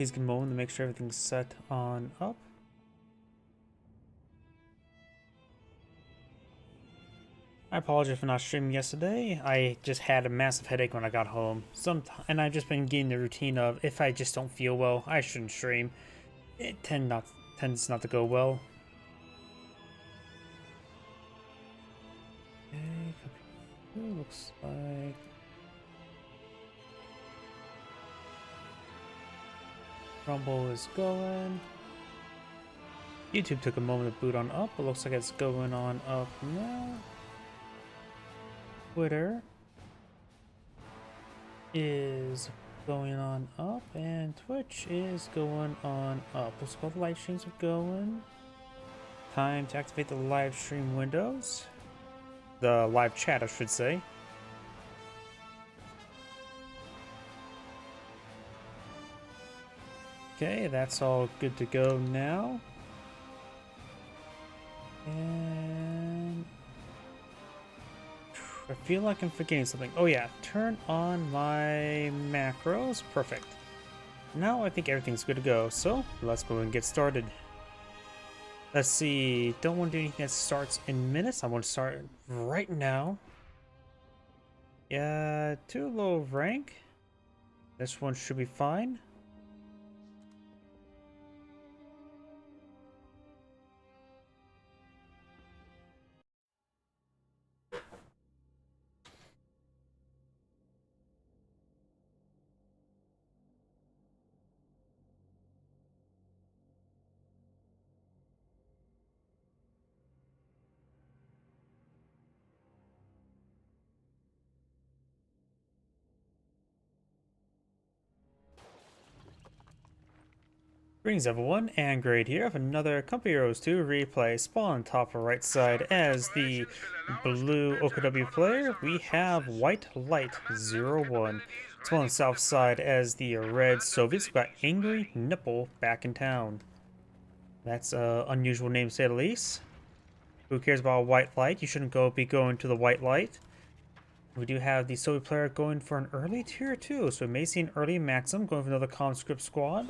Please give a moment to make sure everything's set on up. I apologize for not streaming yesterday. I just had a massive headache when I got home. And I've just been getting the routine of if I just don't feel well, I shouldn't stream. It tends not to go well. Okay, computer looks like Rumble is going. YouTube took a moment to boot on up. It looks like it's going on up now. Twitter is going on up, and Twitch is going on up. Looks like all the live streams are going. Time to activate the live stream windows. The live chat, I should say. Okay, that's all good to go now. And I feel like I'm forgetting something. Oh yeah, turn on my macros. Perfect. Now I think everything's good to go. So let's go and get started. Let's see. Don't want to do anything that starts in minutes. I want to start right now. Yeah, too low rank. This one should be fine. Greetings everyone, and Grade here of another Company Heroes 2 replay. Spawn top right side as the blue OKW player, we have White Light 01. Spawn south side as the red Soviets, we've got Angry Nipple back in town. That's an unusual name to say the least. Who cares about White Light? You shouldn't be going to the White Light. We do have the Soviet player going for an early tier 2, so we may see an early Maxim going for another conscript squad.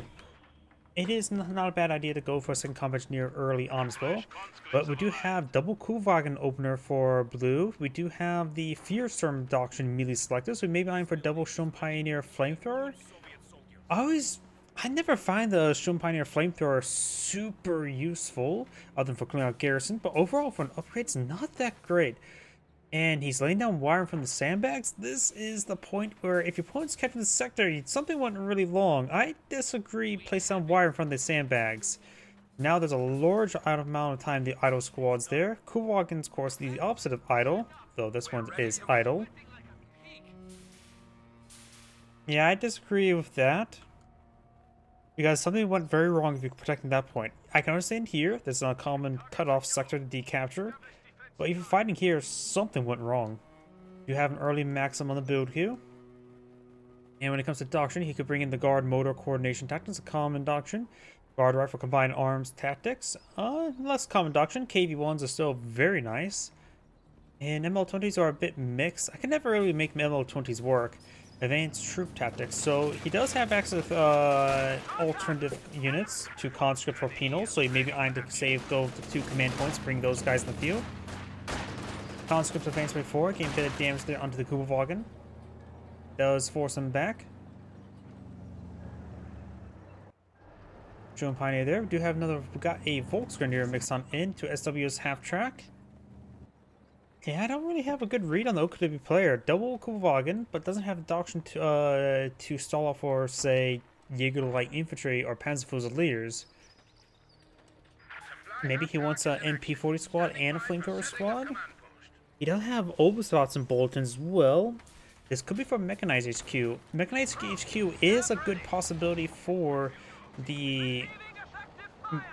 It is not a bad idea to go for a second combat engineer early on as well, but we do have double Kuhwagen opener for blue. We do have the Fierstorm Doctrine melee selected, so we may be eyeing for double Sturm Pioneer flamethrower. I never find the Sturm Pioneer flamethrower super useful, other than for clearing out garrison, but overall for an upgrade, it's not that great. And he's laying down wiring from the sandbags. This is the point where if your opponent's capturing the sector, something went really long. I disagree. Place down wiring from the sandbags. Now there's a large amount of time the idle squad's there. Kuhwagen's, of course, the opposite of idle, though this one is idle. Yeah, I disagree with that. Because something went very wrong if you're protecting that point. I can understand here, there's a common cutoff sector to decapture. But if you're fighting here, something went wrong. You have an early Maxim on the build queue. And when it comes to doctrine, he could bring in the guard motor coordination tactics, a common doctrine. Guard rifle combined arms tactics. Less common doctrine. KV-1s are still very nice. And ML-20s are a bit mixed. I can never really make ML-20s work. Advanced troop tactics. So he does have access to alternative units to conscript for penals. So he may be eyeing to go to 2 command points, bring those guys in the field. Conscript advance by 4, getting a bit of damage there onto the Kuhwagen. Does force him back. Sturm Pioneer there. We do have another, we got a Volksgrenadier mixed on into SW's half track. Yeah, I don't really have a good read on the OKW player. Double Kuhwagen, but doesn't have a doctrine to stall off for, say, Jaeger Light Infantry or Panzerfusiliers. Maybe he wants an MP40 squad and a flamethrower squad. He does have Oberstbots and bulletins as well. This could be for Mechanized HQ. Mechanized HQ is a good possibility for the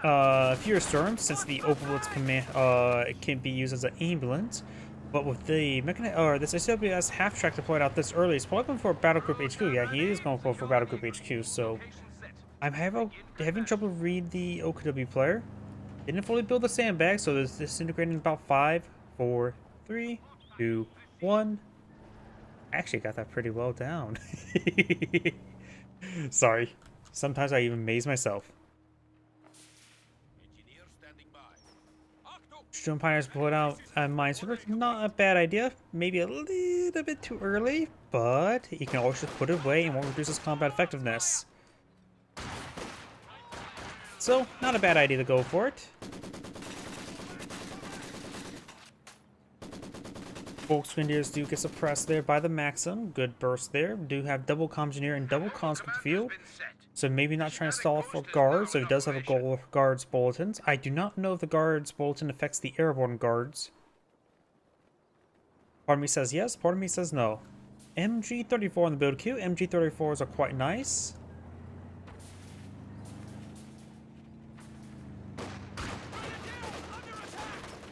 Fierstorm, since the Overlord's command can be used as an ambulance. But with the this SWS half track deployed out this early, he's probably going for Battle Group HQ. Yeah, he is going for Battle Group HQ. So I'm having trouble read the OKW player. Didn't fully build the sandbag, so this disintegrating in about 5, 4, 3, 2, 1. I actually got that pretty well down. Sorry. Sometimes I even amaze myself. Stone Pioneers put out a Minesweeper. Not a bad idea. Maybe a little bit too early, but you can always just put it away and won't reduce its combat effectiveness. So, not a bad idea to go for it. Volksgrenadiers do get suppressed there by the Maxim. Good burst there. Do have double Comgeneer and double Conscript field. So maybe not trying to stall for guards. So he does have a goal of guards bulletins. I do not know if the guards bulletin affects the airborne guards. Part of me says yes, part of me says no. MG34 on the build queue. MG34s are quite nice.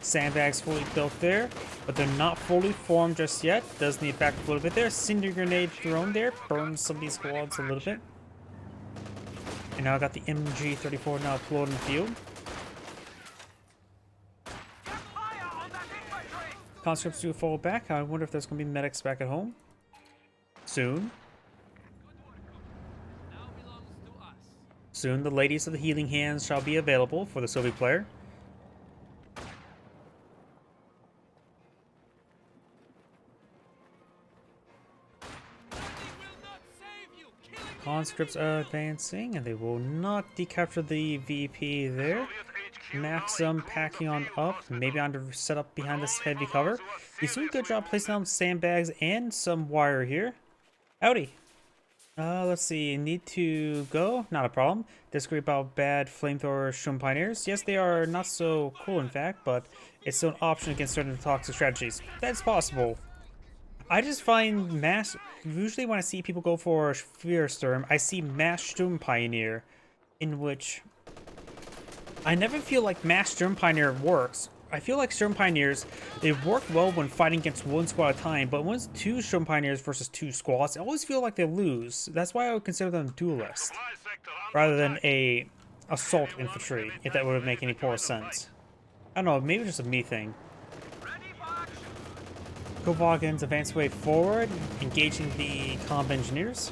Sandbags fully built there, but they're not fully formed just yet. Does need back a little bit there. Cinder grenade thrown there. Burns some of these squads a little bit. And now I got the MG34 now deployed in the field. Conscripts do fall back. I wonder if there's going to be medics back at home. Soon. Soon the ladies of the healing hands shall be available for the Soviet player. Conscripts are advancing, and they will not decapture the VP there. Maxim packing on up, maybe on to set up behind this heavy cover. He's doing a good job placing down sandbags and some wire here. Howdy. Let's see, need to go? Not a problem. Disagree about bad flamethrower Shun Pioneers. Yes, they are not so cool in fact, but it's still an option against certain toxic strategies. That's possible. I just find usually when I see people go for Fiersturm, I see Mass Sturm Pioneer, in which I never feel like Mass Sturm Pioneer works. I feel like Sturm Pioneers, they work well when fighting against one squad at a time, but when it's two Sturm Pioneers versus two squads, I always feel like they lose. That's why I would consider them duelist, rather than a assault infantry, if that would make any poor sense. I don't know, maybe just a me thing. Kovagens advance way forward, engaging the comp engineers.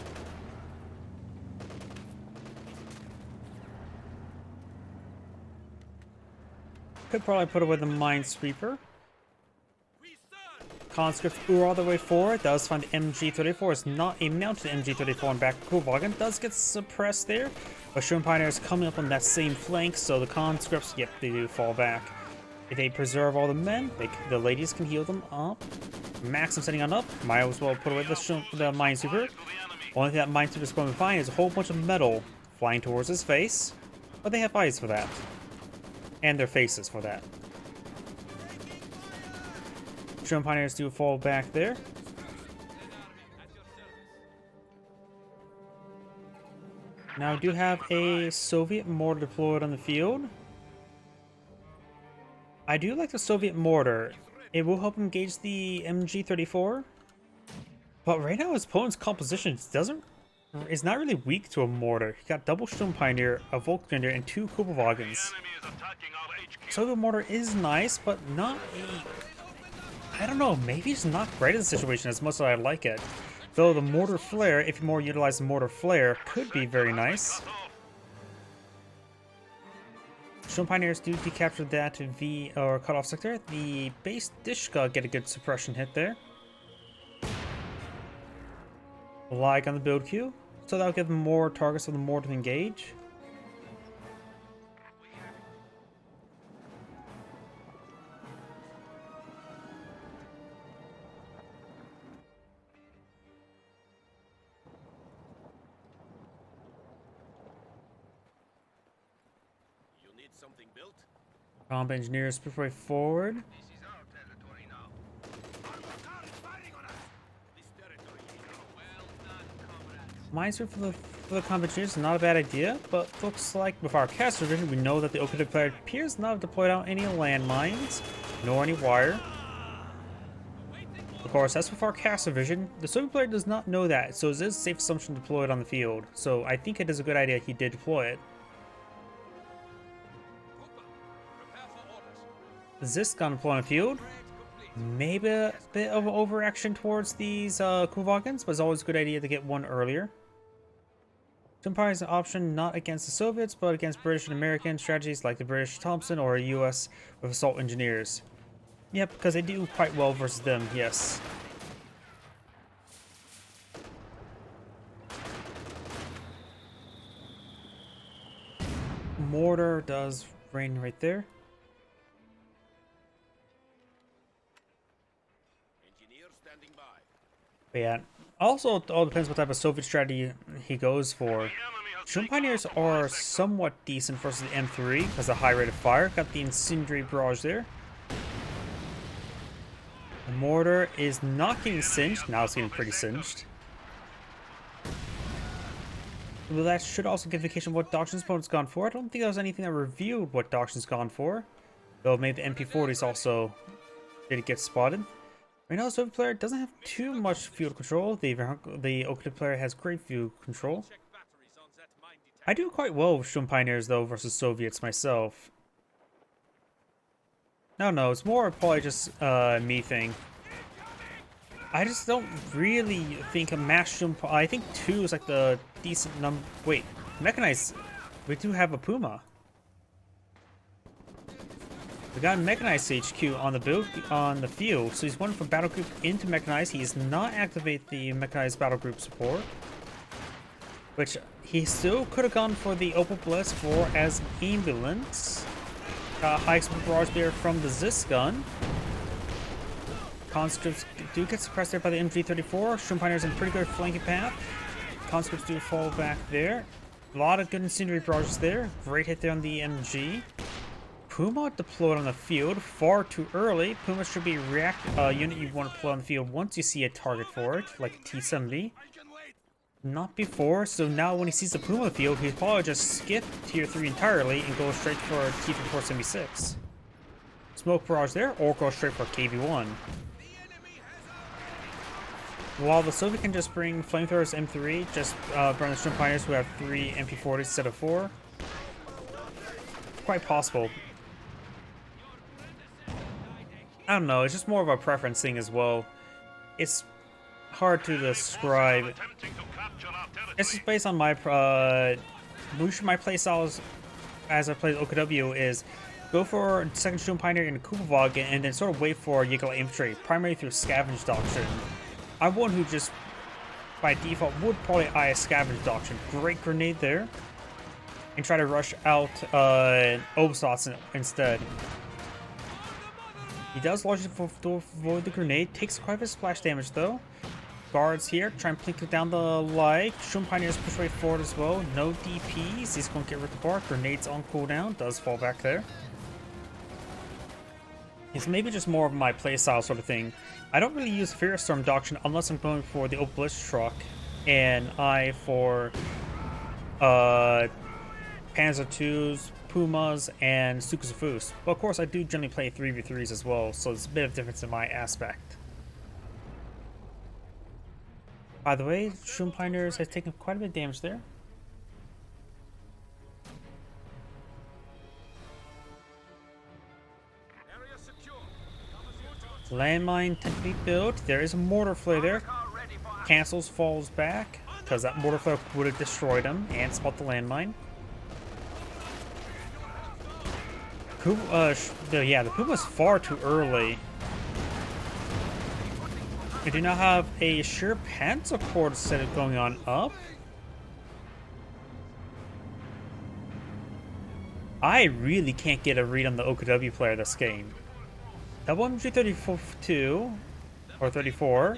Could probably put away the Minesweeper. Conscript Ur all the way forward. Does find the MG34 is not a mounted MG34 on back. Kovagen does get suppressed there, but Sturm Pioneer is coming up on that same flank, so the conscripts, yep, they do fall back. If they preserve all the men, the ladies can heal them up. Maxim setting on up. Might as well put away the Minesweeper. Only thing that Minesweeper is going to find is a whole bunch of metal flying towards his face, but they have eyes for that. And their faces for that. Sturm Pioneers do fall back there. Now I do have a Soviet mortar deployed on the field. I do like the Soviet mortar. It will help engage the MG34. But right now his opponent's composition is not really weak to a mortar. He got double Sturm Pioneer, a Volksgrenadier, and two Kubelwagens. Soviet mortar is nice, but not a... I don't know, maybe it's not great in the situation as much as I like it. Though the mortar flare, if you more utilize the mortar flare, could be very nice. Sturm Pioneers do decapture that or cutoff sector. The base Dishka get a good suppression hit there. Lag on the build queue, so that'll give them more targets for the mortar to engage. Something built? Comp engineers push way forward. This is our territory now. Fighting on us. This territory is well done, comrades. Minesweeper for the comp engineers is not a bad idea, but looks like with our caster vision, we know that the Oka player appears not to have deployed out any landmines, nor any wire. Of course, that's with our caster vision. The Soviet player does not know that, so it is a safe assumption to deploy it on the field. So I think it is a good idea he did deploy it. Zisk on deploy on the field. Maybe a bit of overaction towards these Kovagens, but it's always a good idea to get one earlier. Empire is an option not against the Soviets, but against British and American strategies like the British Thompson or US with assault engineers. Yep, because they do quite well versus them, yes. Mortar does rain right there. Engineer standing by. But yeah, also it all depends what type of Soviet strategy he goes for. Shun Pioneers are somewhat decent versus the M3 because of high rate of fire. Got the incendiary barrage there. The mortar is not getting singed. Now it's getting pretty singed. Well, that should also give indication of what Doctrine's opponent's gone for. I don't think there was anything that revealed what Doctrine's gone for. Though maybe the MP40s also did get spotted. Right now the Soviet player doesn't have too much field control. The OKW player has great field control. I do quite well with Shun Pioneers though versus Soviets myself. No, it's more probably just me thing. I just don't really think a mass Shun. I think 2 is like the decent number. Wait, mechanized. We do have a Puma. We got mechanized HQ on the field, so he's one from battle group into mechanized. He does not activate the mechanized battle group support, which he still could have gone for the Opel Bliss for as ambulance. High explosive barrage there from the Zis gun. Conscripts do get suppressed there by the MG34. Shun Pioneers in pretty good flanking path. Conscripts do fall back there. A lot of good incendiary barrages there. Great hit there on the MG. Puma deployed on the field far too early. Puma should be a unit you want to deploy on the field once you see a target for it, like a T-70. Not before, so now when he sees the Puma on the field, he'll probably just skip tier 3 entirely and go straight for T-3476. Smoke barrage there, or go straight for KV-1. While the Soviet can just bring flamethrowers M3, just burn the Shun Pioneers who have 3 MP40s instead of 4. Quite possible. I don't know, it's just more of a preference thing as well. It's hard to describe. It's just based on my my playstyles as I play OKW is go for second Shun Pioneer in Kupelwagen and then sort of wait for Jaeger infantry, primarily through scavenge doctrine. I'm one who just by default would probably eye a scavenge doctrine. Great grenade there. And try to rush out Obstos instead. He does largely avoid the grenade, takes quite a bit of splash damage though. Guards here, try and plink it down the light. Shun Pioneers push right forward as well. No DPs, he's going to get rid of the bar. Grenades on cooldown, does fall back there. It's maybe just more of my playstyle sort of thing. I don't really use Firestorm Doctrine unless I'm going for the Opel Bliss truck and I for Panzer IIs, Pumas, and Sukuzafus. But of course I do generally play 3v3s as well, so it's a bit of difference in my aspect. By the way, Shun Pioneers has taken quite a bit of damage there. Landmine tend to be built. There is a mortar flare there. Cancels, falls back, because that mortar flare would have destroyed him and spot the landmine. Yeah, the Puma's far too early. We do not have a sure Panzer Corps set of going on up. I really can't get a read on the OKW player this game. Double MG32 or 34,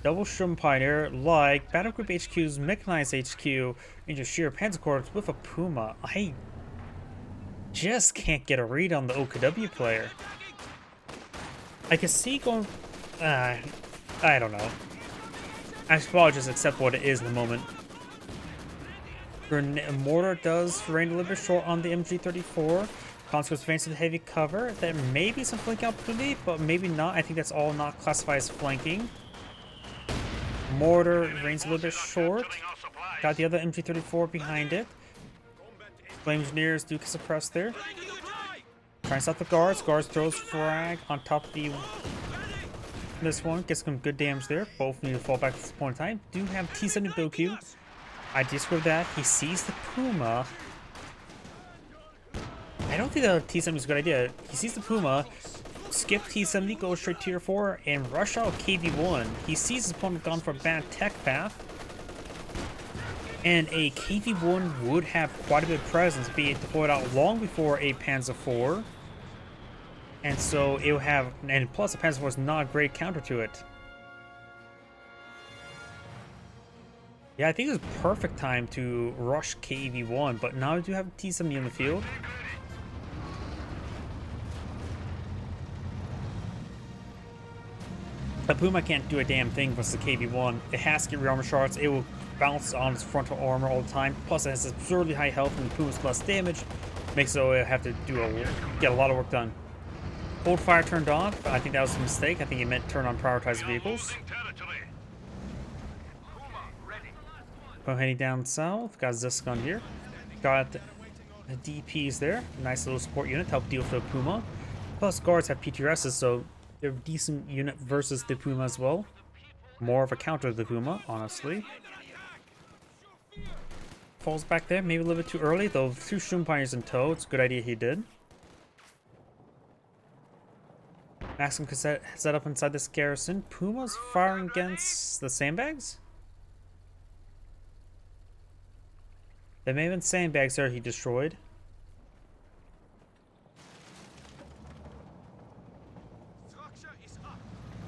double Shun Pioneer, like Battle Group HQ's Mechanized HQ, into sheer Panzer Corps with a Puma. I just can't get a read on the OKW player. I can see going. I don't know. I should probably just accept what it is in the moment. Mortar does rain a little bit short on the MG34. Conscripts advance into heavy cover. There may be some flanking opportunity, but maybe not. I think that's all not classified as flanking. Mortar rains a little bit short. Got the other MG34 behind it. Flame Engineers do get suppressed there. Trying to stop the guards. Guards throws frag on top of the. This one gets some good damage there. Both need to fall back at this point in time. Do have T-70 build queue. I disagree with that. He sees the Puma. I don't think the T-70 is a good idea. He sees the Puma, skip T-70, go straight tier 4, and rush out KV-1. He sees his opponent gone for a bad tech path. And a KV-1 would have quite a bit of presence, be it deployed out long before a Panzer IV. And so it will have, and plus the Panzer IV is not a great counter to it. Yeah, I think it's perfect time to rush KV-1, but now we do have T-70 in the field. The Puma can't do a damn thing versus the KV-1. It has to get rearmor shards. It will bounce on its frontal armor all the time. Plus, it has absurdly high health and the Puma's plus damage. Makes it so it have to get a lot of work done. Hold fire turned on. I think that was a mistake. I think it meant turn on prioritized vehicles. I'm heading down south. Got Ziscon here. Got the DPs there. Nice little support unit to help deal with the Puma. Plus, guards have PTRSs, so they're a decent unit versus the Puma as well. More of a counter to the Puma, honestly. Falls back there, maybe a little bit too early, though 2 Shroom Pioneers in tow. It's a good idea he did. Maxim could set up inside this garrison. Puma's firing against the sandbags? There may have been sandbags there he destroyed.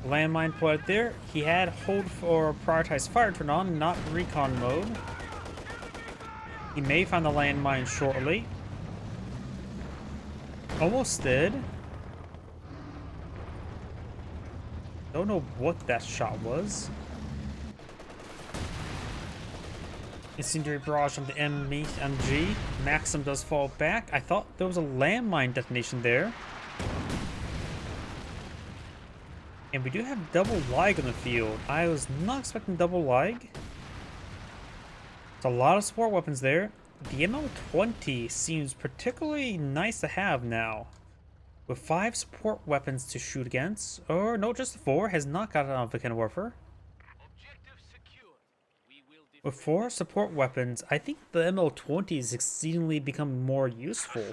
Landmine put there. He had hold for prioritized fire turned on, not recon mode. He may find the landmine shortly. Almost did. Don't know what that shot was. Incendiary barrage from the MG. Maxim does fall back. I thought there was a landmine detonation there. And we do have double lag on the field. I was not expecting double lag. There's a lot of support weapons there. The ML20 seems particularly nice to have now. With 5 support weapons to shoot against. Or no, just 4. Has not gotten out of the Weekend Warfare. With 4 support weapons, I think the ML20 is exceedingly become more useful.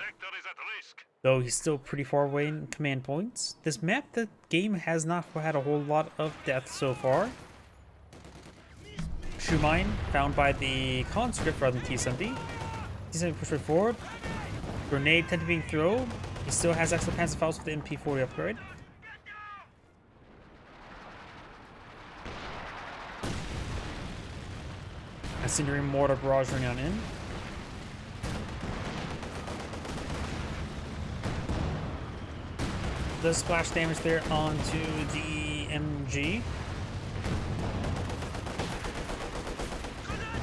Though he's still pretty far away in command points. This map, the game has not had a whole lot of death so far. Shoe mine found by the conscript rather than T-70. T-70 pushed right forward. Grenade tended being thrown. He still has extra Panzerfaust with the MP40 upgrade. Incendiary mortar barrage running on in. Does splash damage there onto the MG.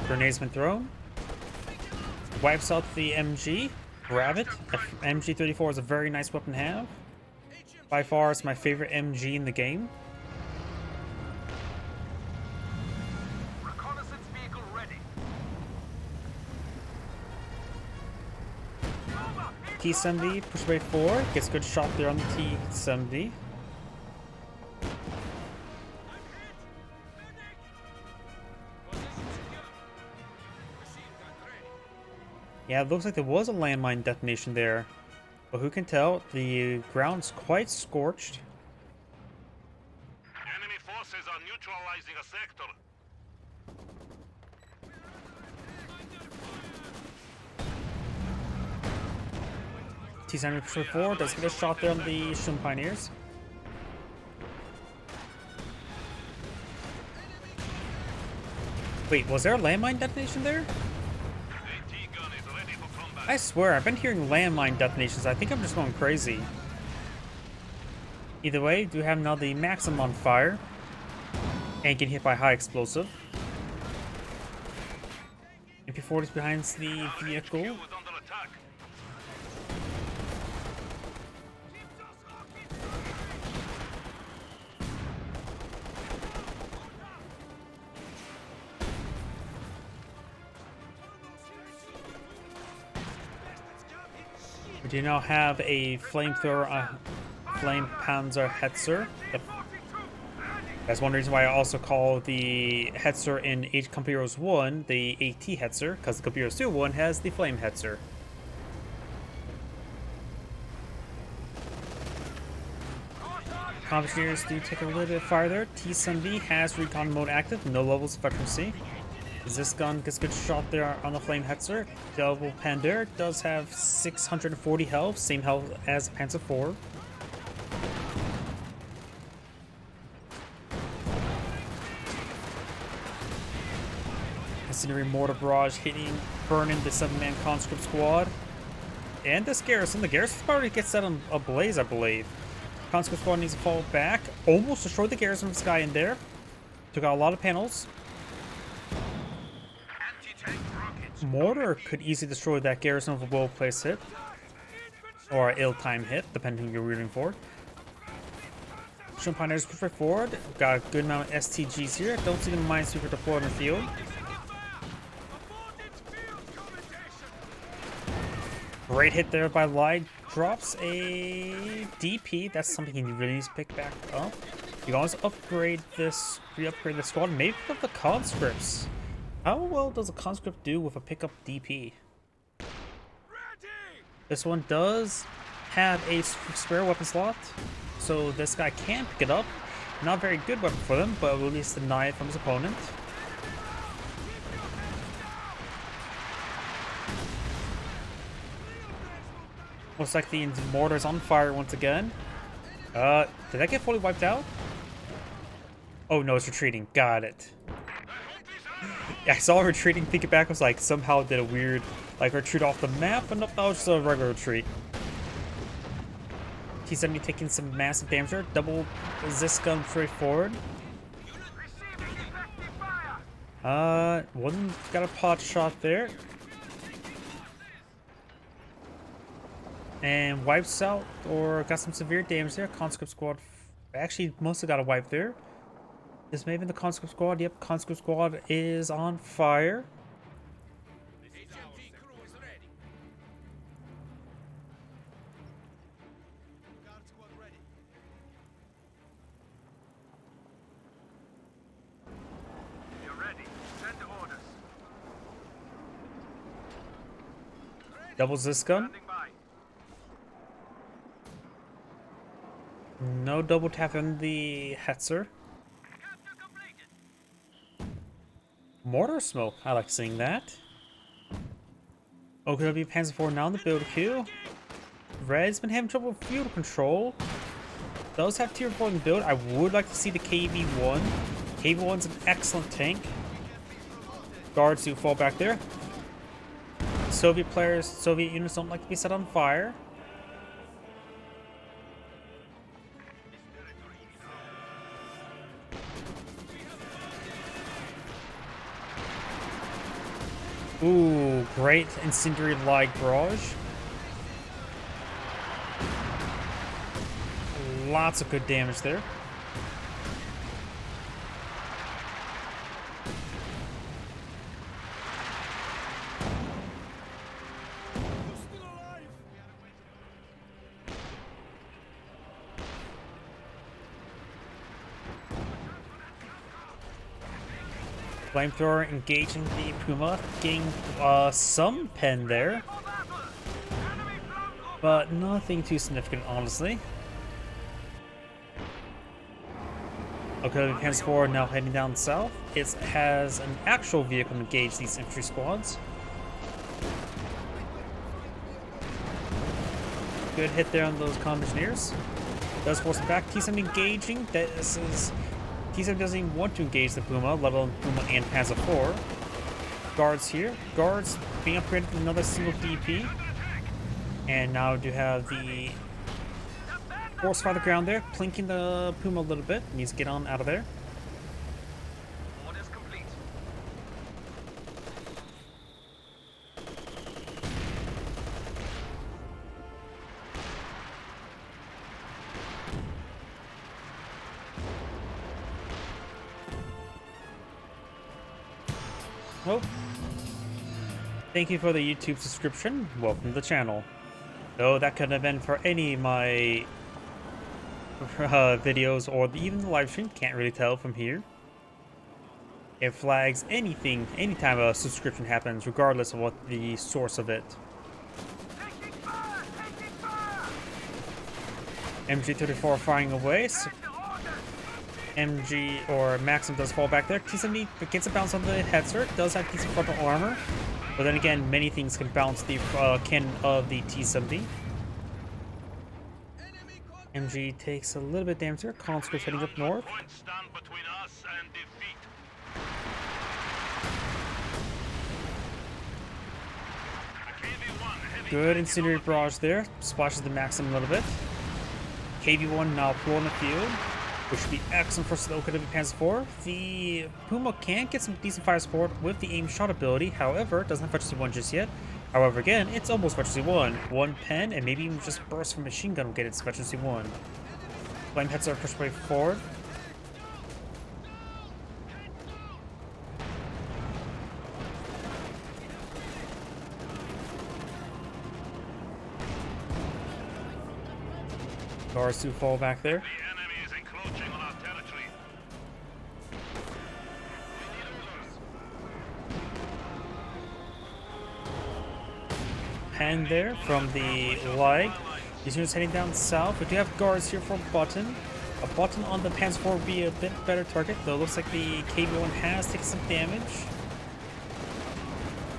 Grenade's been thrown. Wipes out the MG. Grab it. MG34 is a very nice weapon to have. By far, it's my favorite MG in the game. Reconnaissance vehicle ready. T-70, push away 4. Gets a good shot there on the T-70. Yeah, it looks like there was a landmine detonation there. But who can tell? The ground's quite scorched. Enemy forces are neutralizing a sector. T-70 push away 4. Does get a shot there on the Shroom Pioneers. Wait, was there a landmine detonation there? I swear, I've been hearing landmine detonations. I think I'm just going crazy. Either way, do have now the Maxim on fire. And get hit by high explosive. MP40 is behind the vehicle. We do now have a flamethrower, flame Panzer Hetzer. That's one reason why I also call the Hetzer in Age of Company Heroes 1 the AT Hetzer, because the Company Heroes 2 one has the Flame Hetzer. Engineers do take a little bit farther. T7B has recon mode active, no levels of veterancy. This gun gets a good shot there on the Flame Hetzer. Double Panzer does have 640 health, same health as Panzer IV. Incendiary Mortar Barrage hitting, burning the 7-man conscript squad. And this garrison. The garrison's probably gets set on ablaze, I believe. Conscript squad needs to fall back. Almost destroyed the garrison from Sky in there. Took out a lot of panels. Mortar could easily destroy that garrison with a well-placed hit. Or an ill-timed hit, depending who you're rooting for. Shun Pioneers push right forward. Got a good amount of STGs here. Don't see the Minesweeper deployed in the field. Great hit there by Light. Drops a DP. That's something he really needs to pick back up. You can also upgrade this, re-upgrade the squad. Maybe with the conscripts. How well does a conscript do with a pickup DP? This one does have a spare weapon slot, so this guy can pick it up. Not a very good weapon for them, but will at least deny it from his opponent. Looks like the mortar's on fire once again. Did that get fully wiped out? Oh no, it's retreating. Got it. Yeah, I saw it retreating, thinking back, was like somehow did a weird like retreat off the map, but nope, that was just a regular retreat. T70 taking some massive damage there. Double Ziscum straight forward. One got a pot shot there. And wipes out, or got some severe damage there. Conscript squad actually mostly got a wipe there. This may have been the conscript squad. Yep, conscript squad is on fire. Doubles this gun. No double tap on the Hetzer. Mortar smoke. I like seeing that. OKW Panzer IV now in the build queue. Red's been having trouble with field control. Does have tier 4 in the build. I would like to see the KV-1. KV-1's an excellent tank. Guards do fall back there. Soviet players, Soviet units don't like to be set on fire. Ooh, great incendiary light barrage. Lots of good damage there. Flamethrower engaging the Puma, getting some pen there, but nothing too significant, honestly. Okay, the Panzer IV now heading down south. It has an actual vehicle to engage these infantry squads. Good hit there on those engineers. Does force them back. T7 engaging. This is T7 doesn't even want to engage the Puma, let alone Puma and Panzer IV. Guards here. Guards being upgraded with another single DP. And now do have the force fire the ground there, plinking the Puma a little bit. Needs to get on out of there. Orders complete. Oh. Thank you for the YouTube subscription. Welcome to the channel. Though that could have been for any of my videos or even the live stream. Can't really tell from here. It flags anything, anytime a subscription happens, regardless of what the source of it. Taking fire! Taking fire! MG34 firing away. So Back to order! MG or Maxim does fall back there. T70 gets a bounce on the headset. Does have decent frontal armor, but then again, many things can bounce the cannon of the T70. MG takes a little bit damage here. Conscript heading up north. Points stand between us and defeat. KV-1 heavy Good incendiary barrage there. Splashes the Maxim a little bit. KV-1 now full in the field, which should be excellent for the OKW Panzer IV. The Puma can get some decent fire support with the aim shot ability. However, doesn't have Veteran C1 just yet. However, again, it's almost Veteran C1. One pen and maybe even just burst from machine gun will get its Veteran C1. Flame heads are pushed way forward. Guards do fall back there. The enemy is encroaching on our territory. Hand there from the leg. These units heading down south. We do have guards here for Button. A Button on the Panzer IV would be a bit better target, though it looks like the KV-1 has taken some damage.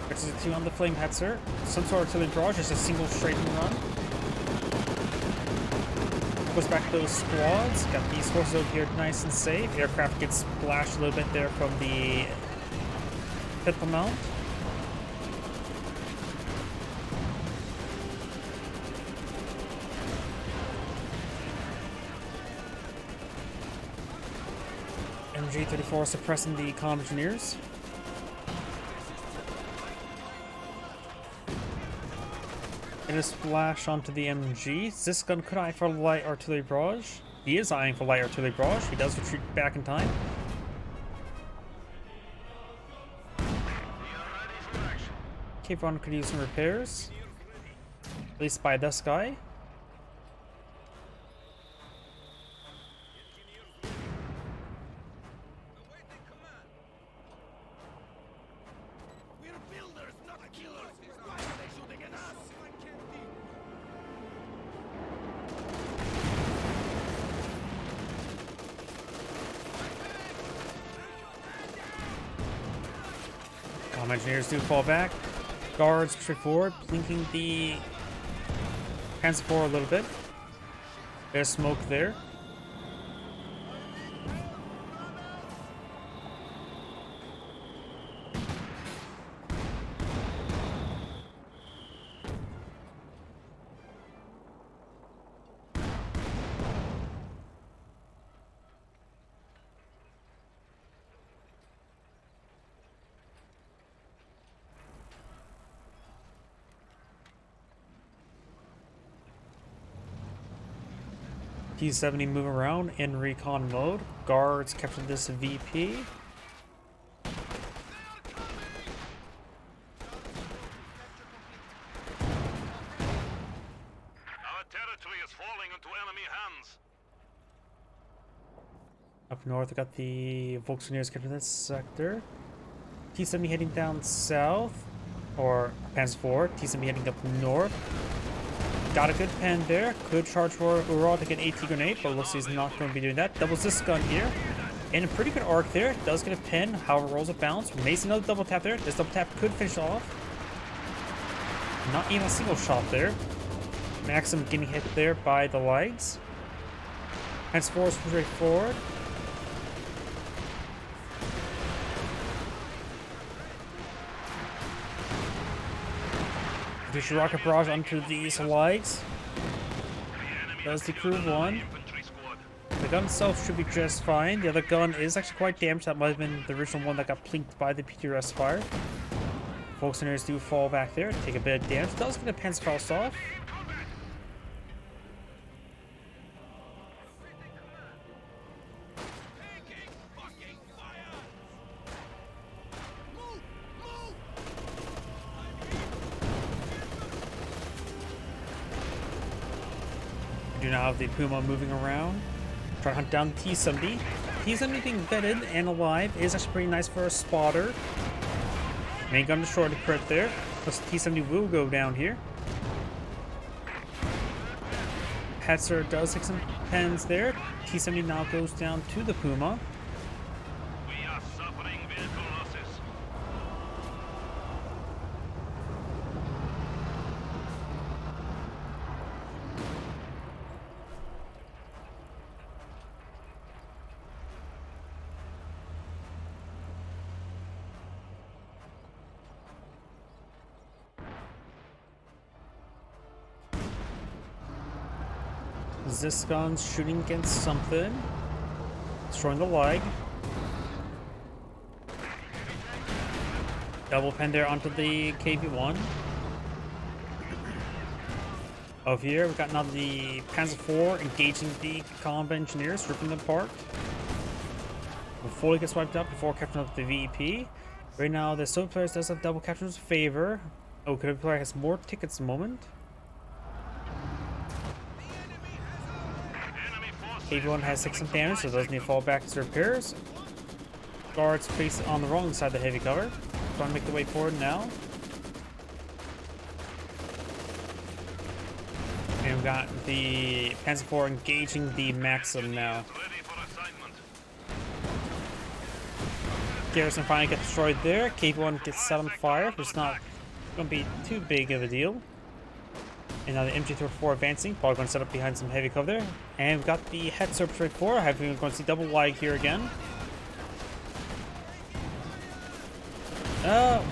Versus the 2 on the Flame Hetzer. Some sort of artillery barrage, just a single straight run. Push back those squads. Got these horses over here nice and safe. Aircraft gets splashed a little bit there from the pistol mount. MG34 suppressing the comm engineers. And a splash onto the MG. This gun could eye for light artillery barrage. He is eyeing for light artillery barrage. He does retreat back in time. KV-1 could use some repairs. At least by this guy. We're builders, not killers. Why are they shooting at us? Comm engineers do fall back. Guards push forward, blinking the Panzer IV a little bit. There's smoke there. T-70 move around in recon mode. Guards capture this VP. Our territory is falling into enemy hands. Up north, we got the Volkswagen capturing this sector. T-70 heading down south, or Panzer IV. T-70 heading up north. Got a good pen there. Could charge for Ural to get an AT grenade, but looks like he's not going to be doing that. Doubles this gun here. And a pretty good arc there. Does get a pin, however rolls a bounce. Makes another double tap there. This double tap could finish off. Not even a single shot there. Maxim getting hit there by the legs. Hence force straight forward. Push rocket barrage onto these legs. Does the crew one. The gun itself should be just fine. The other gun is actually quite damaged. That might have been the original one that got plinked by the PTRS fire. Volkswagens do fall back there, take a bit of damage. Does get a Panzerfaust off. We do now have the Puma moving around. Try to hunt down T-70. T-70 being vetted and alive is actually pretty nice for a spotter. Main gun destroyed the crit there. Plus T-70 will go down here. Hetzer does take some pens there. T-70 now goes down to the Puma. We are suffering vehicle losses. Ziskon's shooting against something. Destroying the leg. Double pen there onto the KV-1. Over here, we've got now the Panzer IV engaging the combat engineers, ripping them apart. Before he gets wiped out, before capturing up the VEP. Right now, the Soviet players does have double captures in favor. OKW player has more tickets at the moment. KV-1 has 6 some damage, so those need to fall back to repairs. Guards face on the wrong side of the heavy cover. Trying to make the way forward now. And we've got the Panzer IV engaging the Maxim now. Ready for assignment. Garrison finally gets destroyed there. KV-1 gets set on fire, but it's not going to be too big of a deal. And now the MG-34 advancing, probably going to set up behind some heavy cover there. And we've got the Hetzer 34. I think we're going to see double lag here again.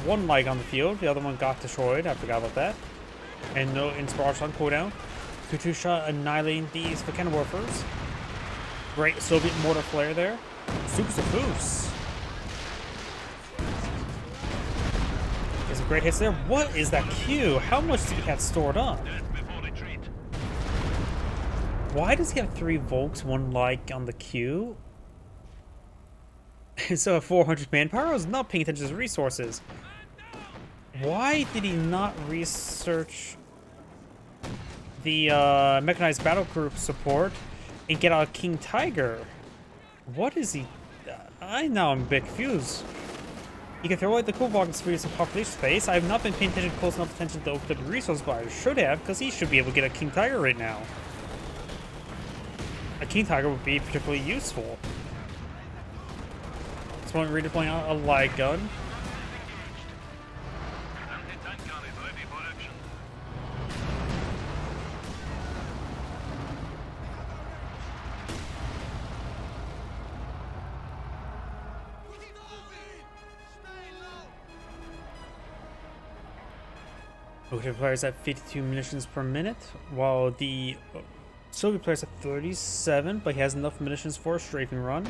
One lag on the field. The other one got destroyed. I forgot about that. And no Inspiration on cooldown. Katusha annihilating these Volcanowarfers. Great Soviet mortar flare there. Super Safus. Get some great hits there. What is that Q? How much did he have stored up? Death before retreat. Why does he have 3 Volks, 1 like on the Q? So at 400 manpower, I was not paying attention to his resources. Why did he not research the mechanized battle group support and get out King Tiger? What is he? I'm a bit confused. You can throw away the Kubok to free some population space. I have not been paying close enough attention to OKW resources, but I should have, because he should be able to get a King Tiger right now. A King Tiger would be particularly useful. This one redeploying out a light gun. Anti-tank gun is ready for action. OKW players at 52 munitions per minute, while the Soviet players at 37, but he has enough munitions for a strafing run.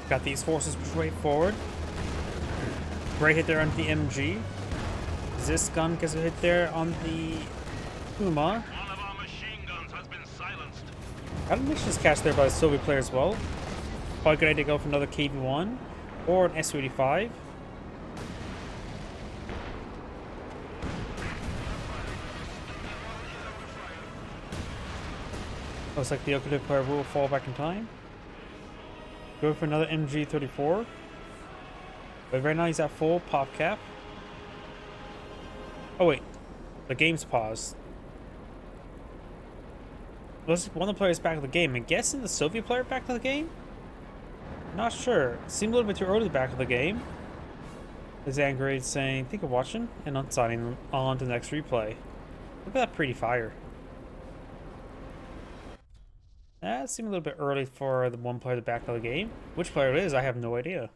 Got these forces straight forward. Great hit there on the MG. Ziskan gets a hit there on the Puma. One of our machine guns has been silenced. Got a missions cast there by the Soviet player as well. Probably a good idea to go for another KV-1 or an Su-85. Looks like the OKW player will fall back in time. Go for another MG-34. But right now he's at full pop cap. Oh wait, the game's paused. Was one of the players back in the game? I'm guessing the Soviet player back in the game? Not sure. Seemed a little bit too early back in the game. Is Angrade saying, "Think of watching," and not signing on to the next replay. Look at that pretty fire. That seemed a little bit early for the one player back of the game. Which player it is, I have no idea.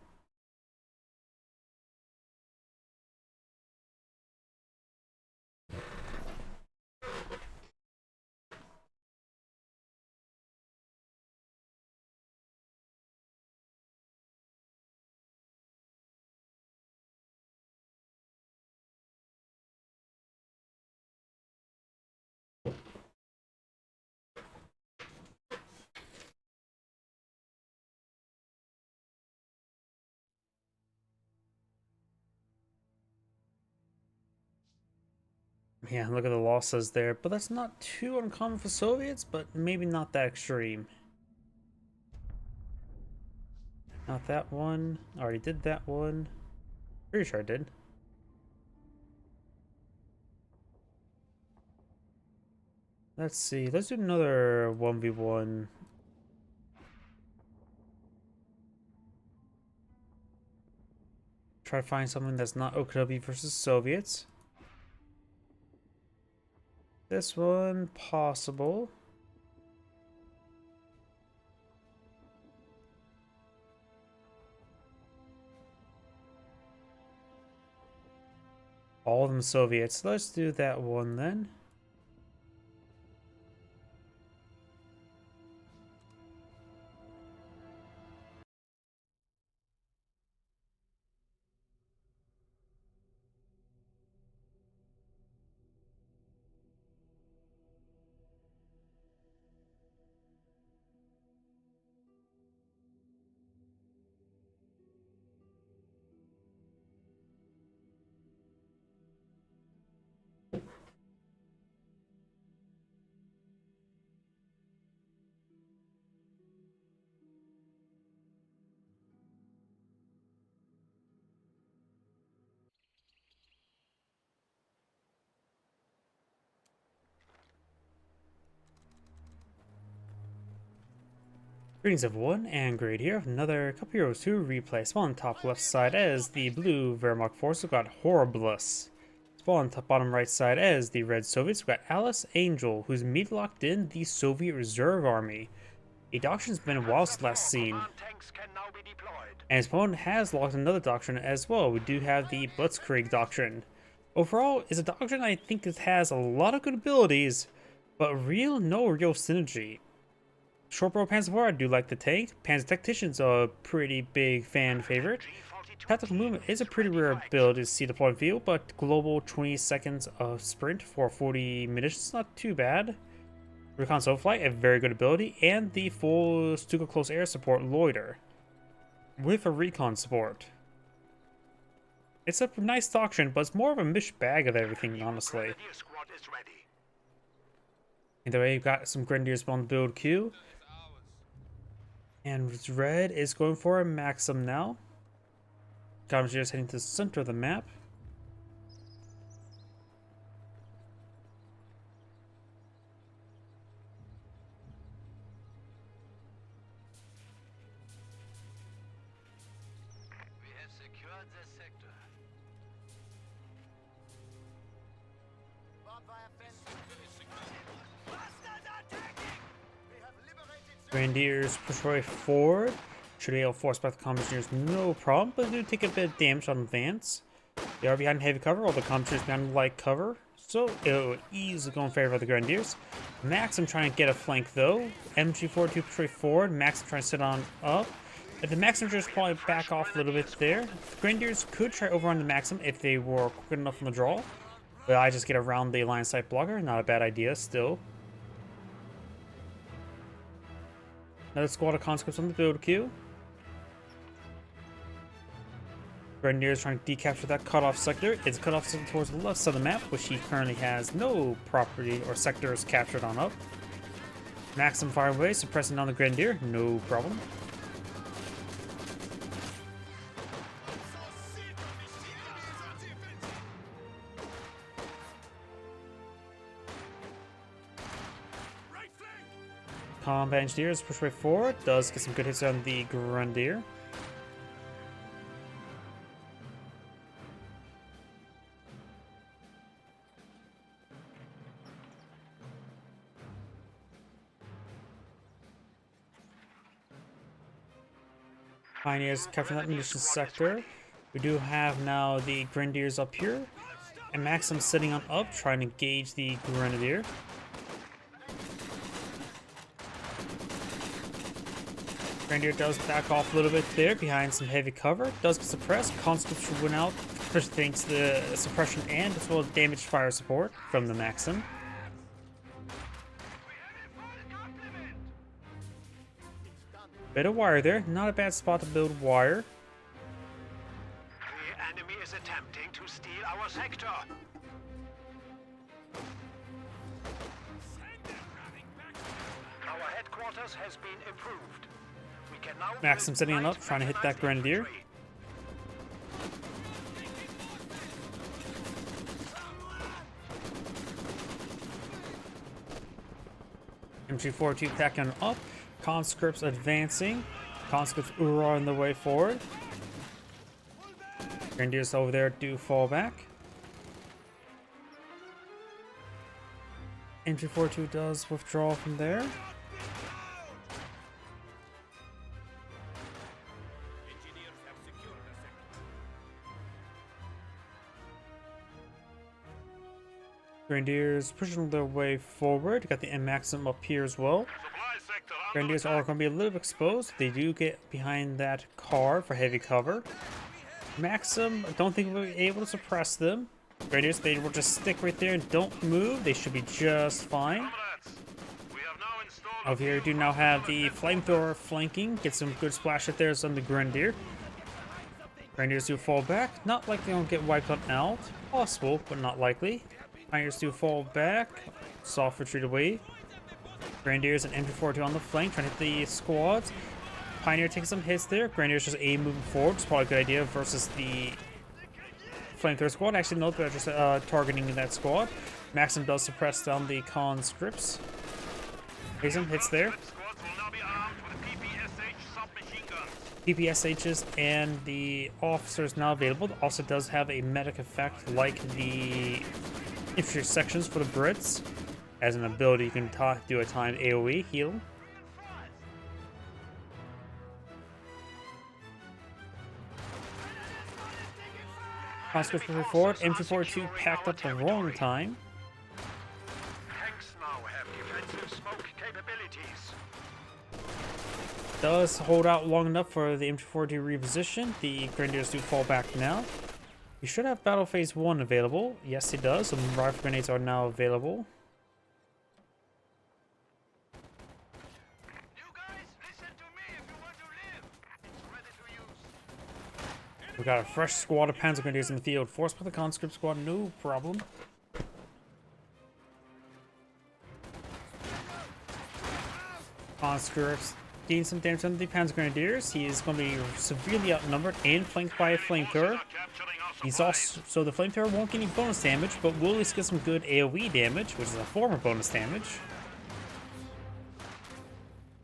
Yeah, look at the losses there, but that's not too uncommon for Soviets, but maybe not that extreme. Not that one. Already did that one. Pretty sure I did. Let's see. Let's do another 1v1. Try to find something that's not OKW versus Soviets. This one, possible. All of them Soviets. Let's do that one then. Greetings everyone, and Grade here. Another Cup Heroes 2 replay. Spawn on top left side as the blue Wehrmacht force. We've got Horribilis. Spawn on top bottom right side as the red Soviets. We've got Alice Angel, who's immediately locked in the Soviet Reserve Army. A doctrine's been a while since last seen. And Spawn has locked another doctrine as well. We do have the Blitzkrieg doctrine. Overall, is a doctrine I think it has a lot of good abilities, but no real synergy. Shortbow Panzer IV, I do like the tank. Panzer Tactician's a pretty big fan favorite. Tactical Movement is a pretty rare ability to see the point of view, but global 20 seconds of sprint for 40 minutes is not too bad. Recon Soul Flight, a very good ability, and the full Stuka Close Air support Loiter with a recon support. It's a nice doctrine, but it's more of a mish bag of everything, honestly. Either way, you've got some Grenadiers on the build queue. And red is going for a Maxim now. Grenadiers heading to the center of the map. We have secured the sector. Grenadiers push right forward. Should be able to force back the combat engineers, no problem, but they do take a bit of damage on advance. They are behind heavy cover, while the combat engineers behind light cover, so it'll easily go in favor of the Grenadiers. Maxim trying to get a flank though. MG42 push right forward. Maxim trying to sit on up. If the Maxim just probably back off a little bit there. The Grenadiers could try overrun the Maxim if they were quick enough on the draw. But I just get around the line sight blocker. Not a bad idea still. Another squad of conscripts on the build queue. Grenadiers trying to decapture that cutoff sector. It's cut off sector towards the left side of the map, which he currently has no property or sectors captured on up. Maxim fire away, suppressing down the Grenadier, no problem. Combat engineers push right forward, does get some good hits on the Grenadier. Pioneers capturing that munitions sector. We do have now the Grenadiers up here, and Maxim sitting on up, trying to engage the Grenadier. Grenadier does back off a little bit there, behind some heavy cover. Does get suppressed. Conscripts should win out, especially thanks to the suppression and as well as damage fire support from the Maxim. Bit of wire there, not a bad spot to build wire. The enemy is attempting to steal our sector. status has been improved. We can now Maxim setting it up, trying to hit that Grenadier. MG42 packing up. Conscripts advancing. Conscripts are on the way forward. Grenadiers over there do fall back. MG42 does withdraw from there. Engineers have secured the sector. Grenadiers pushing their way forward. Got the Maxim up here as well. Supply sector Grenadiers are going to be a little bit exposed. They do get behind that car for heavy cover. Maxim, I don't think we'll be able to suppress them. Grenadiers, they will just stick right there and don't move. They should be just fine. Comrades, we have now installed Over here, we do now have the flamethrower flanking. Get some good splash hit there on the Grenadier. Grenadiers do fall back. Not like they don't get wiped out. Possible, but not likely. Pioneers do fall back. Soft retreat away. Grenadiers and MG42 on the flank, trying to hit the squads. Pioneer takes some hits there. Grenadiers just A moving forward. It's probably a good idea versus the flamethrower squad. Actually, no, they're just targeting that squad. Maxim does suppress down the conscripts. Takes some hits there. squads will now be armed with PPSH submachine guns. PPSHs and the officers now available. Also does have a medic effect like the infantry sections for the Brits. As an ability, you can do a timed AoE heal. Conscripts moving forward. MG42 packed up the wrong time. Tanks now have defensive smoke capabilities. Does hold out long enough for the MG4 to reposition. The Grenadiers do fall back now. You should have Battle Phase 1 available. Yes, it does. Some rifle grenades are now available. You guys, listen to me if you want to live. It's ready to use. We got a fresh squad of Panzer Grenadiers in the field. Forced by the conscript squad, no problem. Conscripts gain some damage on the Panzer Grenadiers. He is going to be severely outnumbered and flanked by a flamethrower. Capturing our He's supplies. also so the flamethrower won't get any bonus damage, but will at least get some good AoE damage, which is a form of bonus damage.